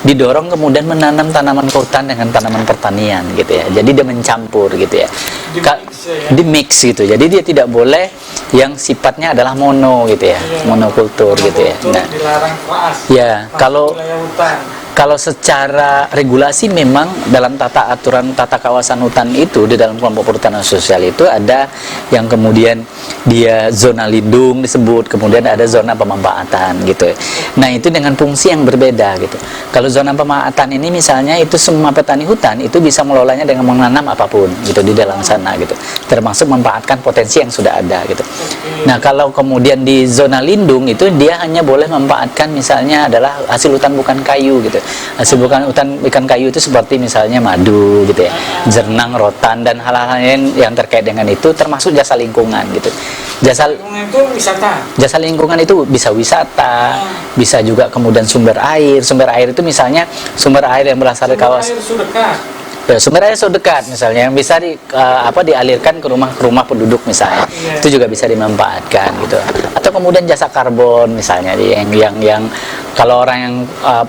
didorong kemudian menanam tanaman hutan dengan tanaman pertanian gitu ya. Jadi dia mencampur gitu ya. Di mix gitu. Jadi dia tidak boleh yang sifatnya adalah mono gitu ya, monokultur gitu ya. Nah, dilarang keras. Ya, kalau Kalau secara regulasi memang dalam tata aturan tata kawasan hutan itu di dalam kelompok perhutanan sosial itu ada yang kemudian dia zona lindung disebut, kemudian ada zona pemanfaatan gitu. Nah itu dengan fungsi yang berbeda gitu. Kalau zona pemanfaatan ini misalnya itu semua petani hutan itu bisa mengelolanya dengan menanam apapun gitu di dalam sana gitu, termasuk memanfaatkan potensi yang sudah ada gitu. Nah kalau kemudian di zona lindung itu dia hanya boleh memanfaatkan misalnya adalah hasil hutan bukan kayu gitu. Hasil bukan hutan ikan kayu itu seperti misalnya madu gitu ya, jernang, rotan dan hal-hal yang terkait dengan itu, termasuk jasa lingkungan gitu. Jasa lingkungan itu wisata. Jasa lingkungan itu bisa wisata, bisa juga kemudian sumber air. Sumber air itu misalnya sumber air yang berasal dari kawasan. Sumber air sudah dekat misalnya yang bisa dialirkan ke rumah penduduk misalnya, itu juga bisa dimanfaatkan gitu. Atau kemudian jasa karbon misalnya yang kalau orang yang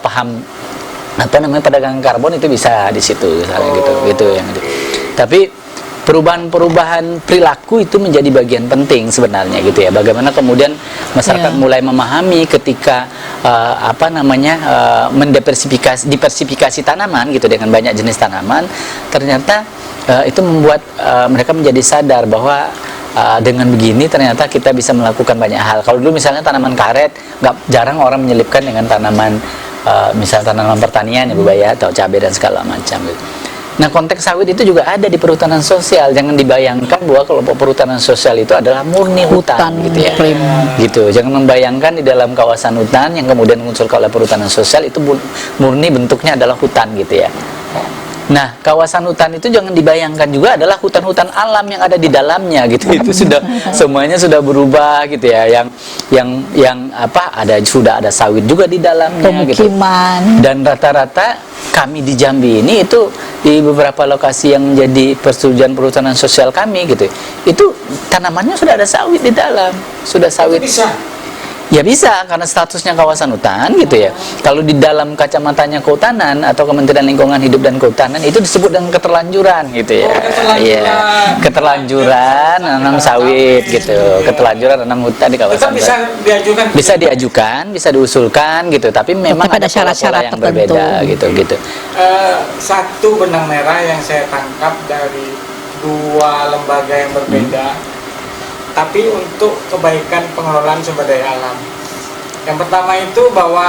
paham perdagangan karbon itu bisa di situ misalnya gitu yang itu. Tapi perubahan perilaku itu menjadi bagian penting sebenarnya gitu ya. Bagaimana kemudian masyarakat mulai memahami ketika diversifikasi tanaman gitu dengan banyak jenis tanaman, ternyata itu membuat mereka menjadi sadar bahwa dengan begini ternyata kita bisa melakukan banyak hal. Kalau dulu misalnya tanaman karet, jarang orang menyelipkan dengan tanaman misalnya tanaman pertanian ya Bu Baya, atau cabai dan segala macam gitu. Nah konteks sawit itu juga ada di perhutanan sosial. Jangan dibayangkan bahwa kelompok perhutanan sosial itu adalah murni hutan gitu ya. Gitu. Jangan membayangkan di dalam kawasan hutan yang kemudian muncul oleh perhutanan sosial itu murni bentuknya adalah hutan gitu ya. Nah, kawasan hutan itu jangan dibayangkan juga adalah hutan-hutan alam yang ada di dalamnya gitu. Itu sudah semuanya sudah berubah gitu ya. Sudah ada sawit juga di dalamnya gitu. Dan rata-rata kami di Jambi ini itu di beberapa lokasi yang menjadi persetujuan perhutanan sosial kami gitu. Itu tanamannya sudah ada sawit di dalam. Sudah sawit. Bisa. Ya bisa, karena statusnya kawasan hutan gitu ya. Kalau di dalam kacamatanya kehutanan atau Kementerian Lingkungan Hidup dan Kehutanan itu disebut dengan keterlanjuran gitu ya. Keterlanjuran nanam sawit gitu. Keterlanjuran nanam hutan di kawasan hutan. Bisa diajukan, bisa diusulkan gitu. Tapi memang ada syarat-syarat yang berbeda gitu. Satu benang merah yang saya tangkap dari dua lembaga yang berbeda, tapi untuk kebaikan pengelolaan sumber daya alam. Yang pertama itu bahwa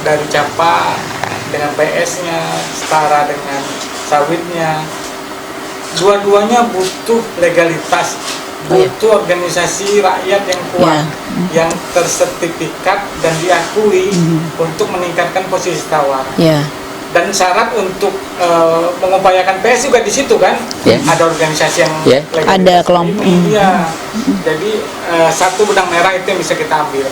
dari CAPA dengan PS-nya setara dengan sawitnya, dua-duanya butuh legalitas, butuh organisasi rakyat yang kuat, yang tersertifikat dan diakui untuk meningkatkan posisi tawar. Dan syarat untuk mengupayakan PS juga di situ kan, ada organisasi yang ada kelompok. Jadi satu benang merah itu yang bisa kita ambil,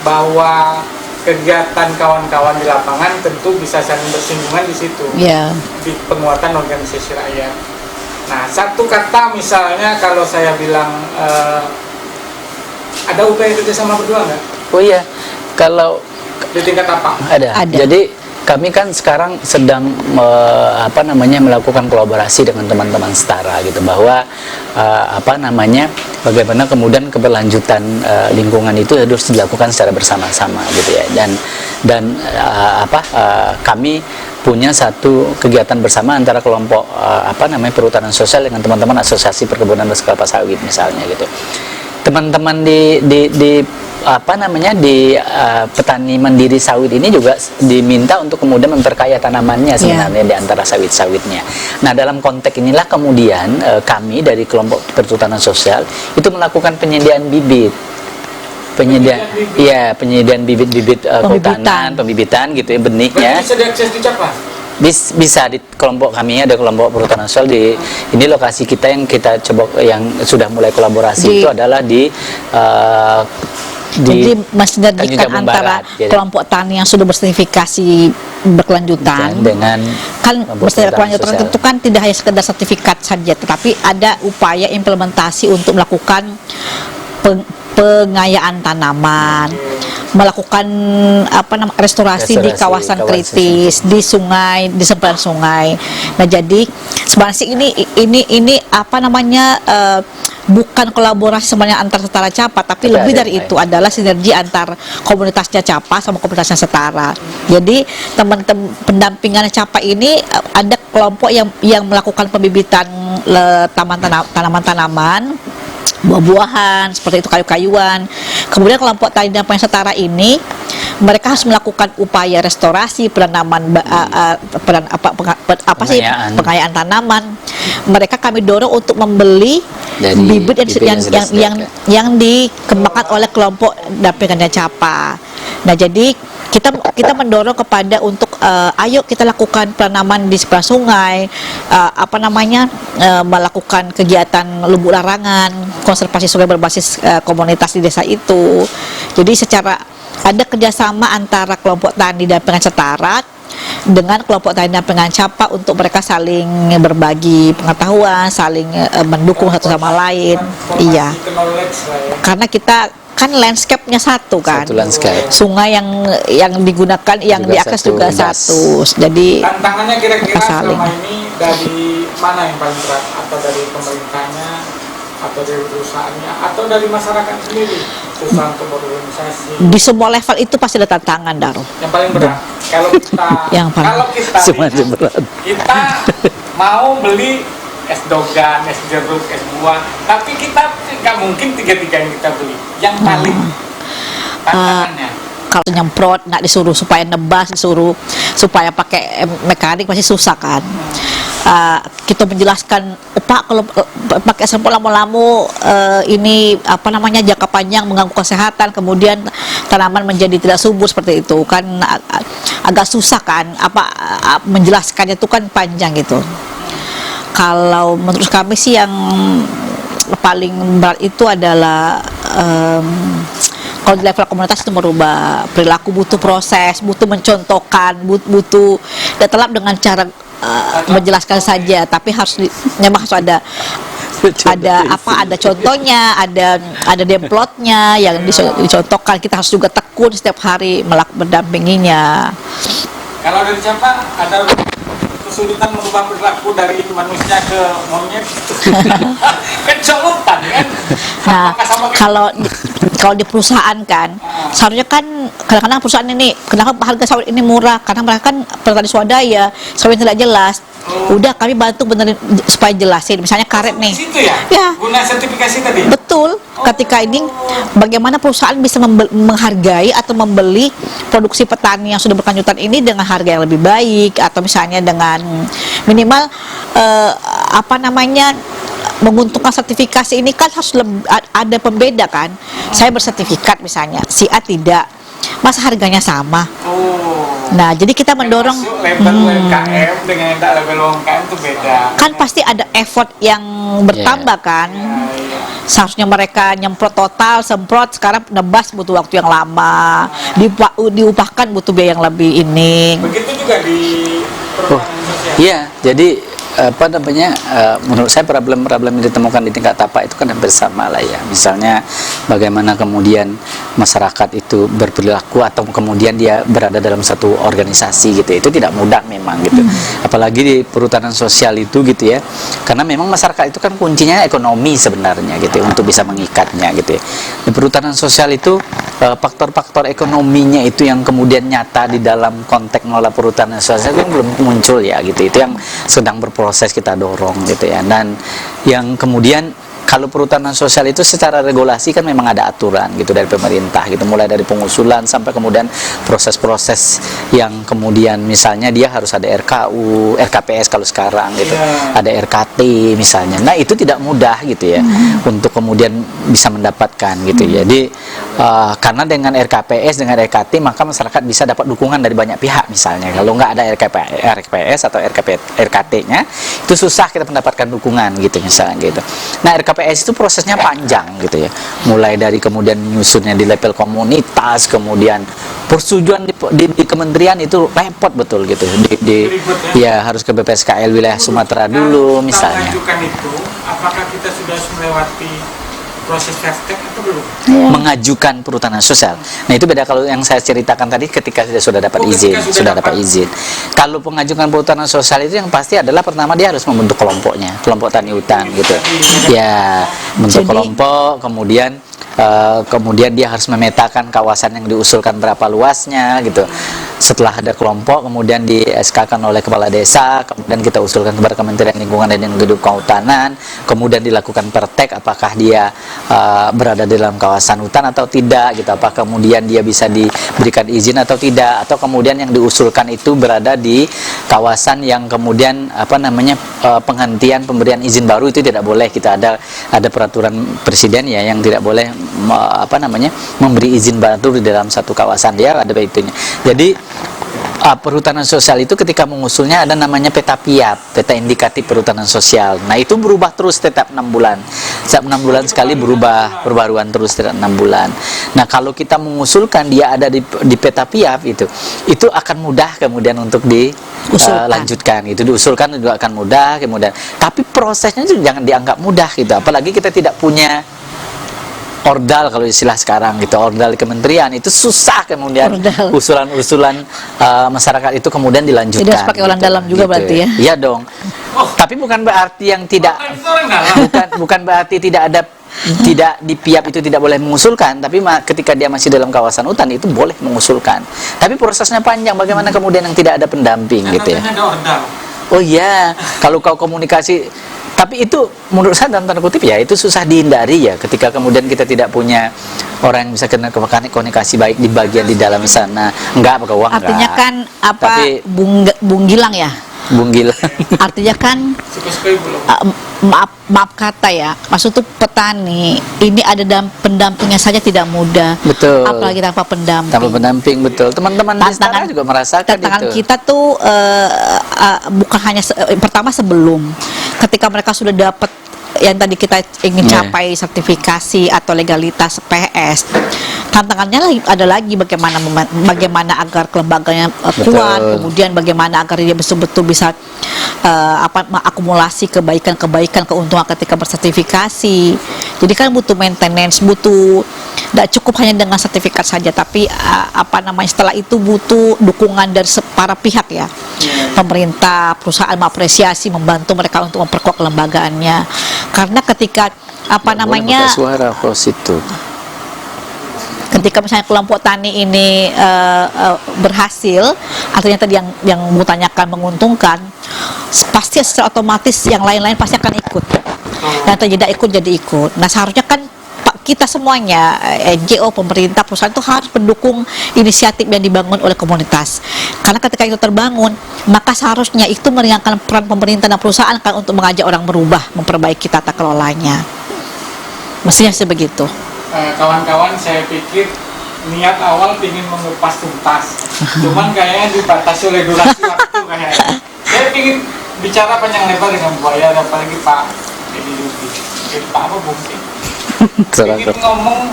bahwa kegiatan kawan-kawan di lapangan tentu bisa saling bersinggungan di situ, di penguatan organisasi rakyat. Nah, satu kata misalnya kalau saya bilang ada upaya kerjasama berdua nggak? Oh iya, kalau di tingkat apa? Ada. Jadi kami kan sekarang sedang melakukan kolaborasi dengan teman-teman setara gitu, bahwa bagaimana kemudian keberlanjutan lingkungan itu harus dilakukan secara bersama-sama gitu ya. Dan kami punya satu kegiatan bersama antara kelompok perhutanan sosial dengan teman-teman asosiasi perkebunan dan kelapa sawit misalnya gitu. Teman-teman di petani mandiri sawit ini juga diminta untuk kemudian memperkaya tanamannya sebenarnya di antara sawit-sawitnya. Nah, dalam konteks inilah kemudian kami dari kelompok perhutanan sosial itu melakukan penyediaan bibit. Penyediaan bibit-bibit kehutanan, pembibitan gitu ya, benihnya. Bisa diakses di CAPA? Bisa di kelompok kami, ada kelompok perhutanan sosial ini lokasi kita yang kita coba yang sudah mulai kolaborasi itu adalah jadi mensinergikan antara kelompok tani yang sudah bersertifikasi berkelanjutan dengan kan berkelanjutan itu kan tidak hanya sekedar sertifikat saja, tetapi ada upaya implementasi untuk melakukan pengayaan tanaman, melakukan restorasi di kawasan kritis, di sungai, di seberang sungai. Nah, jadi sebenarnya sih ini bukan kolaborasi sebenarnya antar Setara Capa, tapi lebih dari itu adalah sinergi antar komunitasnya Capa sama komunitasnya Setara. Jadi teman-teman pendampingan Capa ini ada kelompok yang melakukan pembibitan tanaman-tanaman, buah-buahan seperti itu, kayu-kayuan. Kemudian kelompok tani dan Setara ini mereka harus melakukan upaya restorasi, pengayaan tanaman. Mereka kami dorong untuk membeli dari bibit yang dikembangkan oleh kelompok dampingannya Capa. Nah, jadi kita mendorong kepada untuk ayo kita lakukan penanaman di seberang sungai, melakukan kegiatan lubuk larangan, konservasi sungai berbasis komunitas di desa itu. Jadi secara ada kerjasama antara kelompok tani dampingan Setara dengan kelompok tani dampingan Capa untuk mereka saling berbagi pengetahuan, saling mendukung satu sama lain. Iya, karena kita kan landscape-nya satu kan, landscape. Sungai yang digunakan, yang juga diakses juga satu. Jadi tantangannya kira-kira saling. selama ini dari mana yang paling berat? Atau dari pemerintahnya, atau dari perusahaannya, atau dari masyarakat sendiri? Susah untuk berorganisasi. Di semua level itu pasti ada tantangan, Daro. Yang paling berat kalau kita semuanya berat. Kita mau beli es dogan, es jeruk, es buah, tapi kita nggak mungkin tiga-tiga yang kita beli. Yang paling tantangannya kalau nyemprot nggak disuruh supaya nebas, disuruh supaya pakai mekanik pasti susah kan. Kita menjelaskan, Pak, kalau pakai semprot lama-lama ini jangka panjang mengganggu kesehatan, kemudian tanaman menjadi tidak subur seperti itu kan, agak susah kan, menjelaskannya itu kan panjang gitu. Kalau menurut kami sih yang paling berat itu adalah kalau di level komunitas itu merubah perilaku, butuh proses, butuh mencontohkan, butuh tidak dengan cara menjelaskan saja, tapi memang harus ada contohnya, ada demplotnya yang dicontohkan. Kita harus juga tekun setiap hari mendampinginya. Kalau dari Capa ada kesulitan merubah perilaku dari manusia ke monyet? Kecolongan kan? Nah, kalau di perusahaan kan, seharusnya kan kadang-kadang perusahaan ini, kenapa harga sawit ini murah? Karena mereka kan petani swadaya, sawit tidak jelas. Udah kami bantu benerin supaya jelasin, misalnya karet nih. Situ ya? Guna sertifikasi tadi? Betul. Ketika ini bagaimana perusahaan bisa menghargai atau membeli produksi petani yang sudah berkelanjutan ini dengan harga yang lebih baik, atau misalnya dengan minimal menguntungkan sertifikasi ini kan harus ada pembeda kan. Saya bersertifikat misalnya, si A tidak, masa harganya sama? Nah, jadi kita mendorong label UMKM dengan yang tak label UMKM itu beda. Kan pasti ada effort yang bertambah kan. Seharusnya mereka nyemprot total, semprot, sekarang nebas butuh waktu yang lama, diupahkan butuh biaya yang lebih ini. Begitu juga di perhutanan sosial. Iya, jadi menurut saya problem-problem yang ditemukan di tingkat tapak itu kan hampir sama lah ya. Misalnya bagaimana kemudian masyarakat itu berperilaku atau kemudian dia berada dalam satu organisasi gitu, itu tidak mudah memang gitu. Apalagi di perhutanan sosial itu gitu ya, karena memang masyarakat itu kan kuncinya ekonomi sebenarnya gitu untuk bisa mengikatnya gitu ya. Di perhutanan sosial itu faktor-faktor ekonominya itu yang kemudian nyata di dalam konteks mengelola perhutanan sosial itu belum muncul ya gitu. Itu yang sedang berproses kita dorong gitu ya. Dan yang kemudian kalau perhutanan sosial itu secara regulasi kan memang ada aturan gitu dari pemerintah gitu, mulai dari pengusulan sampai kemudian proses-proses yang kemudian misalnya dia harus ada RKU, RKPS kalau sekarang gitu, ada RKT misalnya. Nah itu tidak mudah gitu ya untuk kemudian bisa mendapatkan gitu. Jadi karena dengan RKPS, dengan RKT maka masyarakat bisa dapat dukungan dari banyak pihak misalnya. Kalau nggak ada RKPS atau RKT-nya itu susah kita mendapatkan dukungan gitu misalnya gitu. Nah RKPS itu prosesnya panjang gitu ya, mulai dari kemudian nyusunnya di level komunitas, kemudian persetujuan di kementerian itu repot betul gitu, ya harus ke BPSKL wilayah Sumatera dulu misalnya. Mengajukan itu, apakah kita sudah melewati proses praktek atau belum? mengajukan perhutanan sosial. Nah itu beda kalau yang saya ceritakan tadi ketika sudah dapat izin, ketika sudah dapat izin. Kalau pengajukan perhutanan sosial itu yang pasti adalah pertama dia harus membentuk kelompoknya, kelompok tani hutan gitu. Ya, bentuk Jadi- kelompok, kemudian dia harus memetakan kawasan yang diusulkan berapa luasnya gitu. Setelah ada kelompok, kemudian di SK-kan oleh kepala desa, kemudian kita usulkan kepada Kementerian Lingkungan dan Hidup Kehutanan, kemudian dilakukan pertek apakah dia berada di dalam kawasan hutan atau tidak gitu, apakah kemudian dia bisa diberikan izin atau tidak, atau kemudian yang diusulkan itu berada di kawasan yang kemudian penghentian pemberian izin baru itu tidak boleh. Kita ada peraturan presiden ya yang tidak boleh memberi izin baru di dalam satu kawasan, dia ada itunya. Jadi perhutanan sosial itu ketika mengusulnya ada namanya peta PIAP, peta indikatif perhutanan sosial. Nah itu berubah terus setiap 6 bulan. Setiap 6 bulan sekali berubah, perbaruan terus setiap 6 bulan. Nah kalau kita mengusulkan dia ada di peta PIAP itu akan mudah kemudian untuk dilanjutkan. Itu diusulkan juga akan mudah kemudian. Tapi prosesnya itu jangan dianggap mudah gitu. Apalagi kita tidak punya ordal kalau istilah sekarang gitu, ordal di kementerian itu susah kemudian Ordal. usulan-usulan masyarakat itu kemudian dilanjutkan. Jadi harus pakai orang dalam juga berarti ya? Iya dong. Tapi bukan berarti yang tidak bukan berarti tidak di PIAP itu tidak boleh mengusulkan, tapi ketika dia masih dalam kawasan hutan itu boleh mengusulkan. Tapi prosesnya panjang, bagaimana kemudian yang tidak ada pendamping gitu ya. Ada ordal. Oh iya, kalau kau komunikasi, tapi itu menurut saya dalam tanda kutip ya itu susah dihindari ya ketika kemudian kita tidak punya orang yang bisa kena komunikasi baik di bagian di dalam sana. Enggak pakai uang. Artinya enggak. kan Tapi Bung Gilang ya? Bung Gilang. Artinya kan Suka-suka belum. maaf kata ya, maksud tuh petani ini ada dalam pendampingnya saja tidak mudah. Betul. Apalagi tanpa pendamping. Tanpa pendamping, betul. Teman-teman di sana juga merasakan tantangan itu. kita tuh bukan hanya pertama sebelum ketika mereka sudah dapat yang tadi kita ingin capai sertifikasi atau legalitas PS, tantangannya ada lagi bagaimana agar kelembagaannya kuat, kemudian bagaimana agar dia betul-betul bisa mengakumulasi kebaikan-kebaikan keuntungan ketika bersertifikasi. Jadi kan butuh maintenance, tidak cukup hanya dengan sertifikat saja, tapi setelah itu butuh dukungan dari para pihak ya. Pemerintah, perusahaan mengapresiasi, membantu mereka untuk memperkuat kelembagaannya. Karena ketika suara host itu. ketika misalnya kelompok tani ini berhasil, artinya tadi yang mau tanyakan menguntungkan, pasti secara otomatis yang lain-lain pasti akan ikut. Dan tidak ikut jadi ikut. Nah seharusnya kan kita semuanya, NGO, pemerintah, perusahaan itu harus mendukung inisiatif yang dibangun oleh komunitas. Karena ketika itu terbangun, maka seharusnya itu meringankan peran pemerintah dan perusahaan kan untuk mengajak orang berubah, memperbaiki tata kelolanya. Mestinya sebegitu. Kawan-kawan, saya pikir niat awal ingin mengupas tuntas, cuman kayaknya dibatasi oleh durasi waktu kayaknya. Saya ingin bicara panjang lebar dengan Buaya, apalagi Pak Edi Yudi. Pak apa mungkin? Ingin ngomong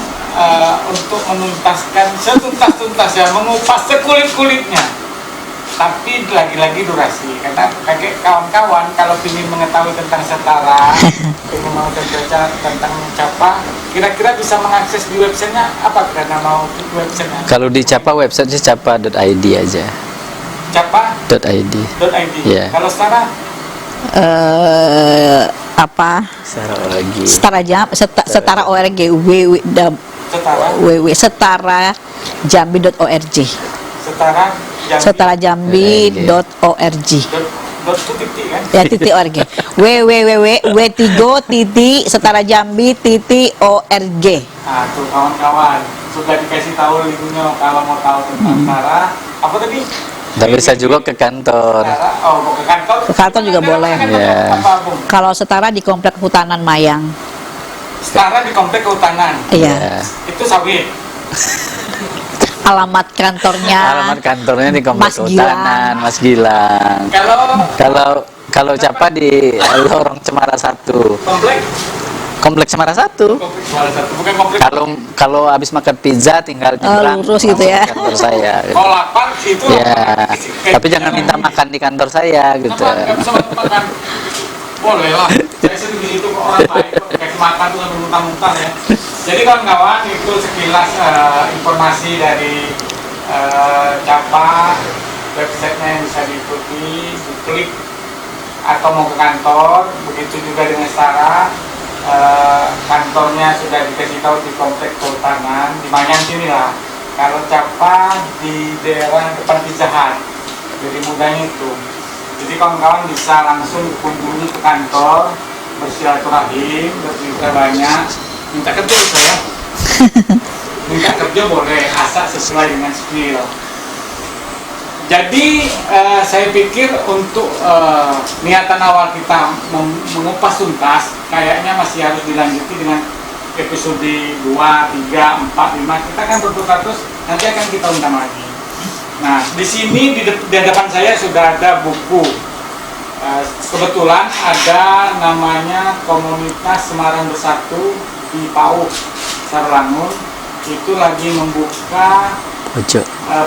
untuk menuntaskan setuntas-tuntas ya, mengupas sekulit-kulitnya. Tapi lagi-lagi durasi, karena kayak kawan-kawan kalau ingin mengetahui tentang setara, ingin mau baca tentang Capa, kira-kira bisa mengakses di websitenya apa? Karena mau websitenya. Kalau di Capa websitenya capa.id aja. Capa.id. Yeah. Kalau setara? Setara org setarajambi.org setarajambi.org ya .org www.setarajambi.org. Nah tuh kawan-kawan sudah dikasih tahu linknya kalau mau tahu tentang Setara. Apa tadi? Tapi bisa juga ke kantor. Mau ke kantor? Ke kantor juga boleh. Ya. Kalau Setara di Komplek Kehutanan Mayang. Setara di Komplek Kehutanan. Iya. Itu sawit. Alamat kantornya di Komplek Mas Kehutanan, Mas Gilang. Kalau Capa di Lorong Cemara 1. Komplek Cemara 1. Bukan komplek. Kalau habis makan pizza tinggal nyebrang lurus gitu ya. kantor saya. Kalau lapar itu. Ya. Tapi jangan minta makan di kantor saya gitu. Nggak bisa makan. Boleh lah. Saya sering di situ kok orang baik kok kayak makan tuh sampai muntah-muntah ya. Jadi kawan-kawan itu sekilas informasi dari Capa, websitenya yang bisa diikuti, diklik atau mau ke kantor. Begitu juga dengan Sarah, kantornya sudah dikasih tahu di komplek Kehutanan di Manyang sini lah. Kalau Capa di daerah depan Pizza Hut, jadi mudahnya itu. Jadi kawan-kawan bisa langsung kunjungi ke kantor, bersilaturahim, bercerita banyak, minta kerja saya. Minta kerja boleh, asal sesuai dengan skill. Jadi saya pikir untuk niatan awal kita mengupas tuntas, kayaknya masih harus dilanjuti dengan episode 2, 3, 4, 5. Kita akan berputar terus, nanti akan kita undang lagi. Nah, di sini di depan saya sudah ada buku. Kebetulan ada namanya Komunitas Semarang Bersatu di PAUD Sarolangun. Itu lagi membuka,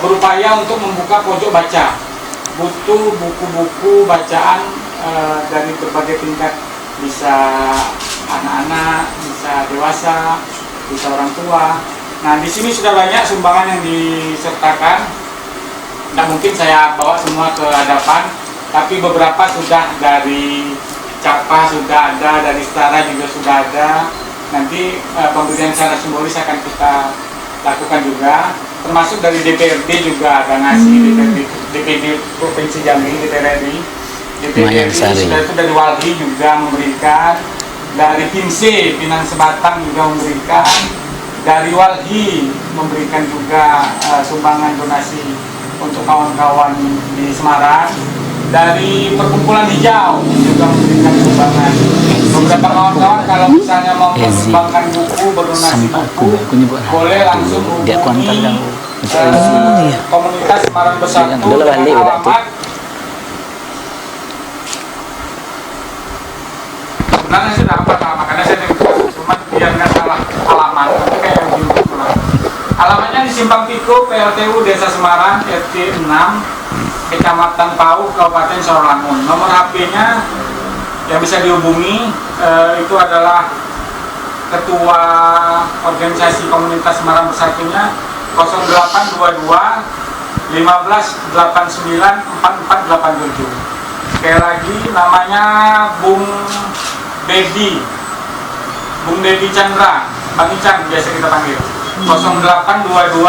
berupaya untuk membuka pojok baca. Butuh buku-buku bacaan dari berbagai tingkat, bisa anak-anak, bisa dewasa, bisa orang tua. Nah, di sini sudah banyak sumbangan yang disertakan. Tidak mungkin saya bawa semua ke hadapan, tapi beberapa sudah dari Capa sudah ada, dari Setara juga sudah ada. Nanti pemberian secara simbolis akan kita lakukan juga, termasuk dari DPRD juga ada ngasih, DPD Provinsi Jambi, DPR RI, DPD sudah itu dari Walhi juga memberikan, dari PIMSE Pinang Sebatang juga memberikan, dari Walhi memberikan juga sumbangan donasi untuk kawan-kawan di Semarang, dari Perkumpulan Hijau juga memberikan sumbangan. Beberapa kawan-kawan kalau misalnya mau menyumbangkan buku, berdonasi buku, boleh langsung hubungi Komunitas Semarang Bersatu dengan alamat. Sebenarnya sudah hafal makanya saya cuma biar nggak salah alamat. Kayak begini. Alamatnya di Simpang Piko, PLTU Desa Semarang, RT 6, Kecamatan PAUD, Kabupaten Sarolangun. Nomor HP-nya yang bisa dihubungi itu adalah Ketua Organisasi Komunitas Semarang Bersatunya 0822 15 89 4487. Sekali lagi namanya Bung Dedi Chandra, Bang Ican biasa kita panggil. 0822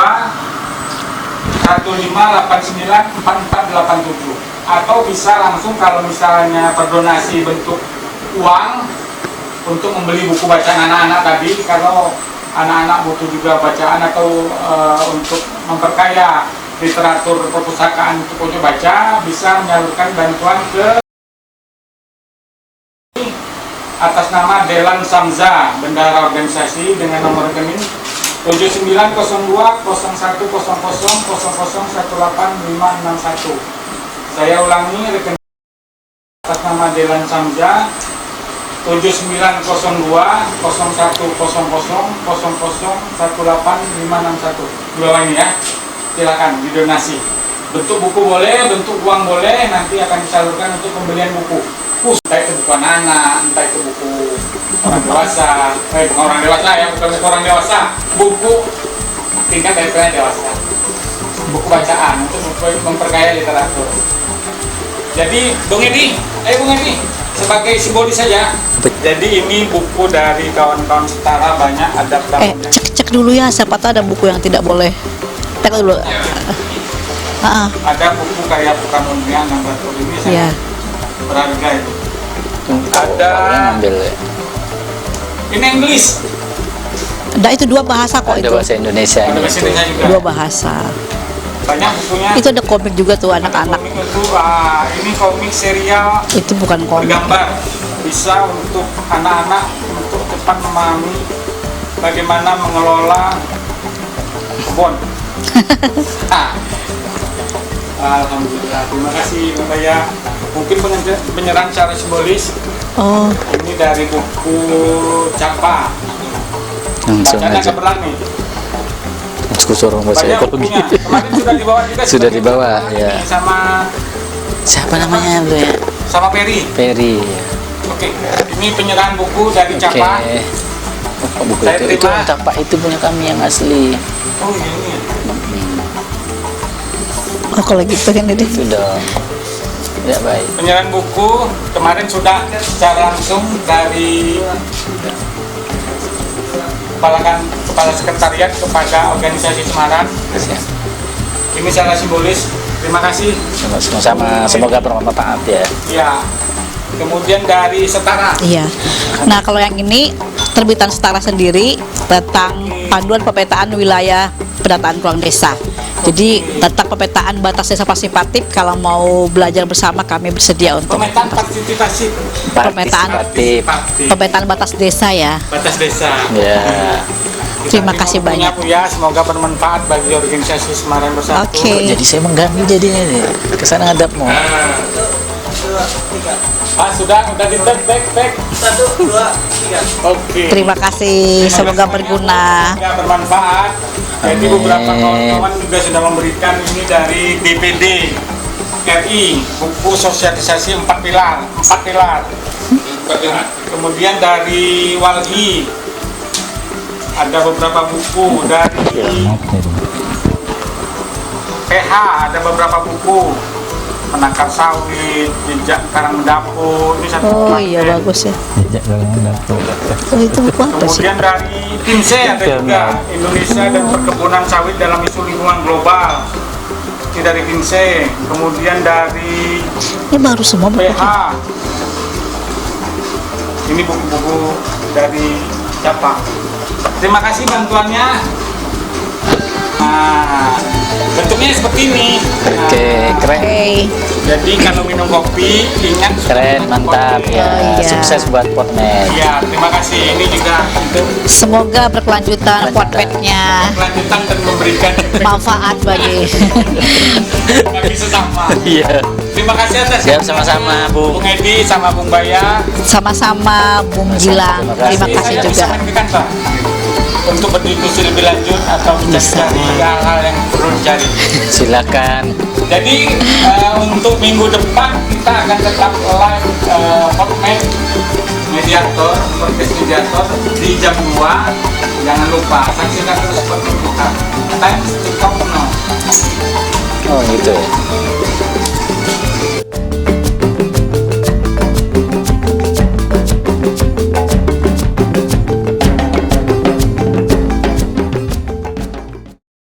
1589 4487. Atau bisa langsung kalau misalnya berdonasi bentuk uang untuk membeli buku bacaan anak-anak tadi, kalau anak-anak butuh juga bacaan atau untuk memperkaya literatur perpustakaan untuk pojok baca, bisa menyalurkan bantuan ke atas nama Delan Samza, bendahara organisasi, dengan nomor rekening 7902 0100 0018 Saya ulangi, rekening atas nama Delan Samza 7902 0100 0018 Di bawah ini ya, silakan didonasi. Bentuk buku boleh, bentuk uang boleh, nanti akan disalurkan untuk pembelian buku. Entah itu buku anak, entah itu buku orang dewasa, bukan orang dewasa ya, bukan buku orang dewasa, buku tingkat levelnya dewasa, buku bacaan untuk memperkaya literatur. Jadi Bung Edi, Bung Edi, sebagai simbolis saja. Jadi ini buku dari kawan-kawan Setara, banyak ada cek dulu ya, siapa tahu ada buku yang tidak boleh. Cek dulu. Ya. Ada buku kayak Bukan Undian yang batu ini saya berharga itu. Ada ini Inggris. Ada itu 2 bahasa kok. Ada itu. Bahasa Indonesia. Ada bahasa Indonesia juga. 2 bahasa. Banyak bukunya. Itu ada komik juga tuh anak-anak. Ini komik serial. Itu bukan komik. Bergambar. Bisa untuk anak-anak untuk cepat memahami bagaimana mengelola kebun. Alhamdulillah, terima kasih Mbak Maya. Mungkin penyerahan secara simbolis. Oh. Ini dari buku Capa. Langsung Bacanya aja. kebetulan nih. Suruh bahasa Banyak ekologi. bukunya. Kemarin sudah dibawa juga. Sudah dibawa, ya. Sama Siapa namanya tuh ya? sama Peri. Peri. Ya. Oke, ini penyerahan buku dari Oke. Capa. Oh, buku Saya itu terima. Capa itu punya kami yang asli. Oh ini. Oh kalau gitu kan ini. Itu dong. Ya baik. Penyerahan buku kemarin sudah secara langsung dari kepala sekretariat kepada organisasi Semarang. Siap. Ini secara simbolis. Terima kasih. Sama-sama, semoga bermanfaat ya. Ya. Kemudian dari Setara. Iya. Nah kalau yang ini terbitan Setara sendiri tentang panduan pemetaan wilayah pendataan keuangan desa. Jadi tentang pemetaan batas desa partisipatif, kalau mau belajar bersama kami bersedia untuk Pemetaan partisipatif. Partisipatif. pemetaan batas desa ya. Batas desa. Ya. Terima kasih banyak. Bu ya, semoga bermanfaat bagi organisasi Semarang Bersatu. Oke. Jadi saya mengganggu jadinya nih. Kesana ngadapmu. Ah, sudah di back. 1, 2, 3. Oke. Terima kasih, semoga berguna. Semoga bermanfaat. Jadi Amin. beberapa kawan-kawan juga sudah memberikan ini dari DPD RI, buku sosialisasi 4 pilar. Kemudian dari Walhi ada beberapa buku, dari PH ada beberapa buku, penangkar sawit, jejak karang mendapur, ini satu Oh paket. iya bagus ya. Oh itu buku apa sih? Kemudian dari TIMSE ada juga, Indonesia dan perkebunan sawit dalam isu lingkungan global, ini dari TIMSE. Kemudian dari Ini baru semua buku. PH, ini buku-buku dari Capa. Terima kasih bantuannya. Nah, bentuknya seperti ini. Oke, keren. Oke. Jadi kalau minum kopi ingat Keren, mantap kopi. ya. Oh, iya. Sukses buat Potmed. Ya, terima kasih. Ini juga untuk Semoga berkelanjutan potpetnya, kelanjutan dan memberikan manfaat bagi. bagi sesama. Iya. Terima kasih atas Siap, sama-sama, Bu. Bung Edi sama Bung Baya. Sama-sama Bung Gilang. Terima kasih Saya juga. bisa main ke kantor untuk berdiskusi lebih lanjut atau mencari hal-hal yang perlu dicari. Silakan. Jadi untuk minggu depan kita akan tetap live Potmed Mediator, podcast Mediator di jam 2. Jangan lupa saksikan terus podcast kita. Times to Talk Now. Oh gitu ya.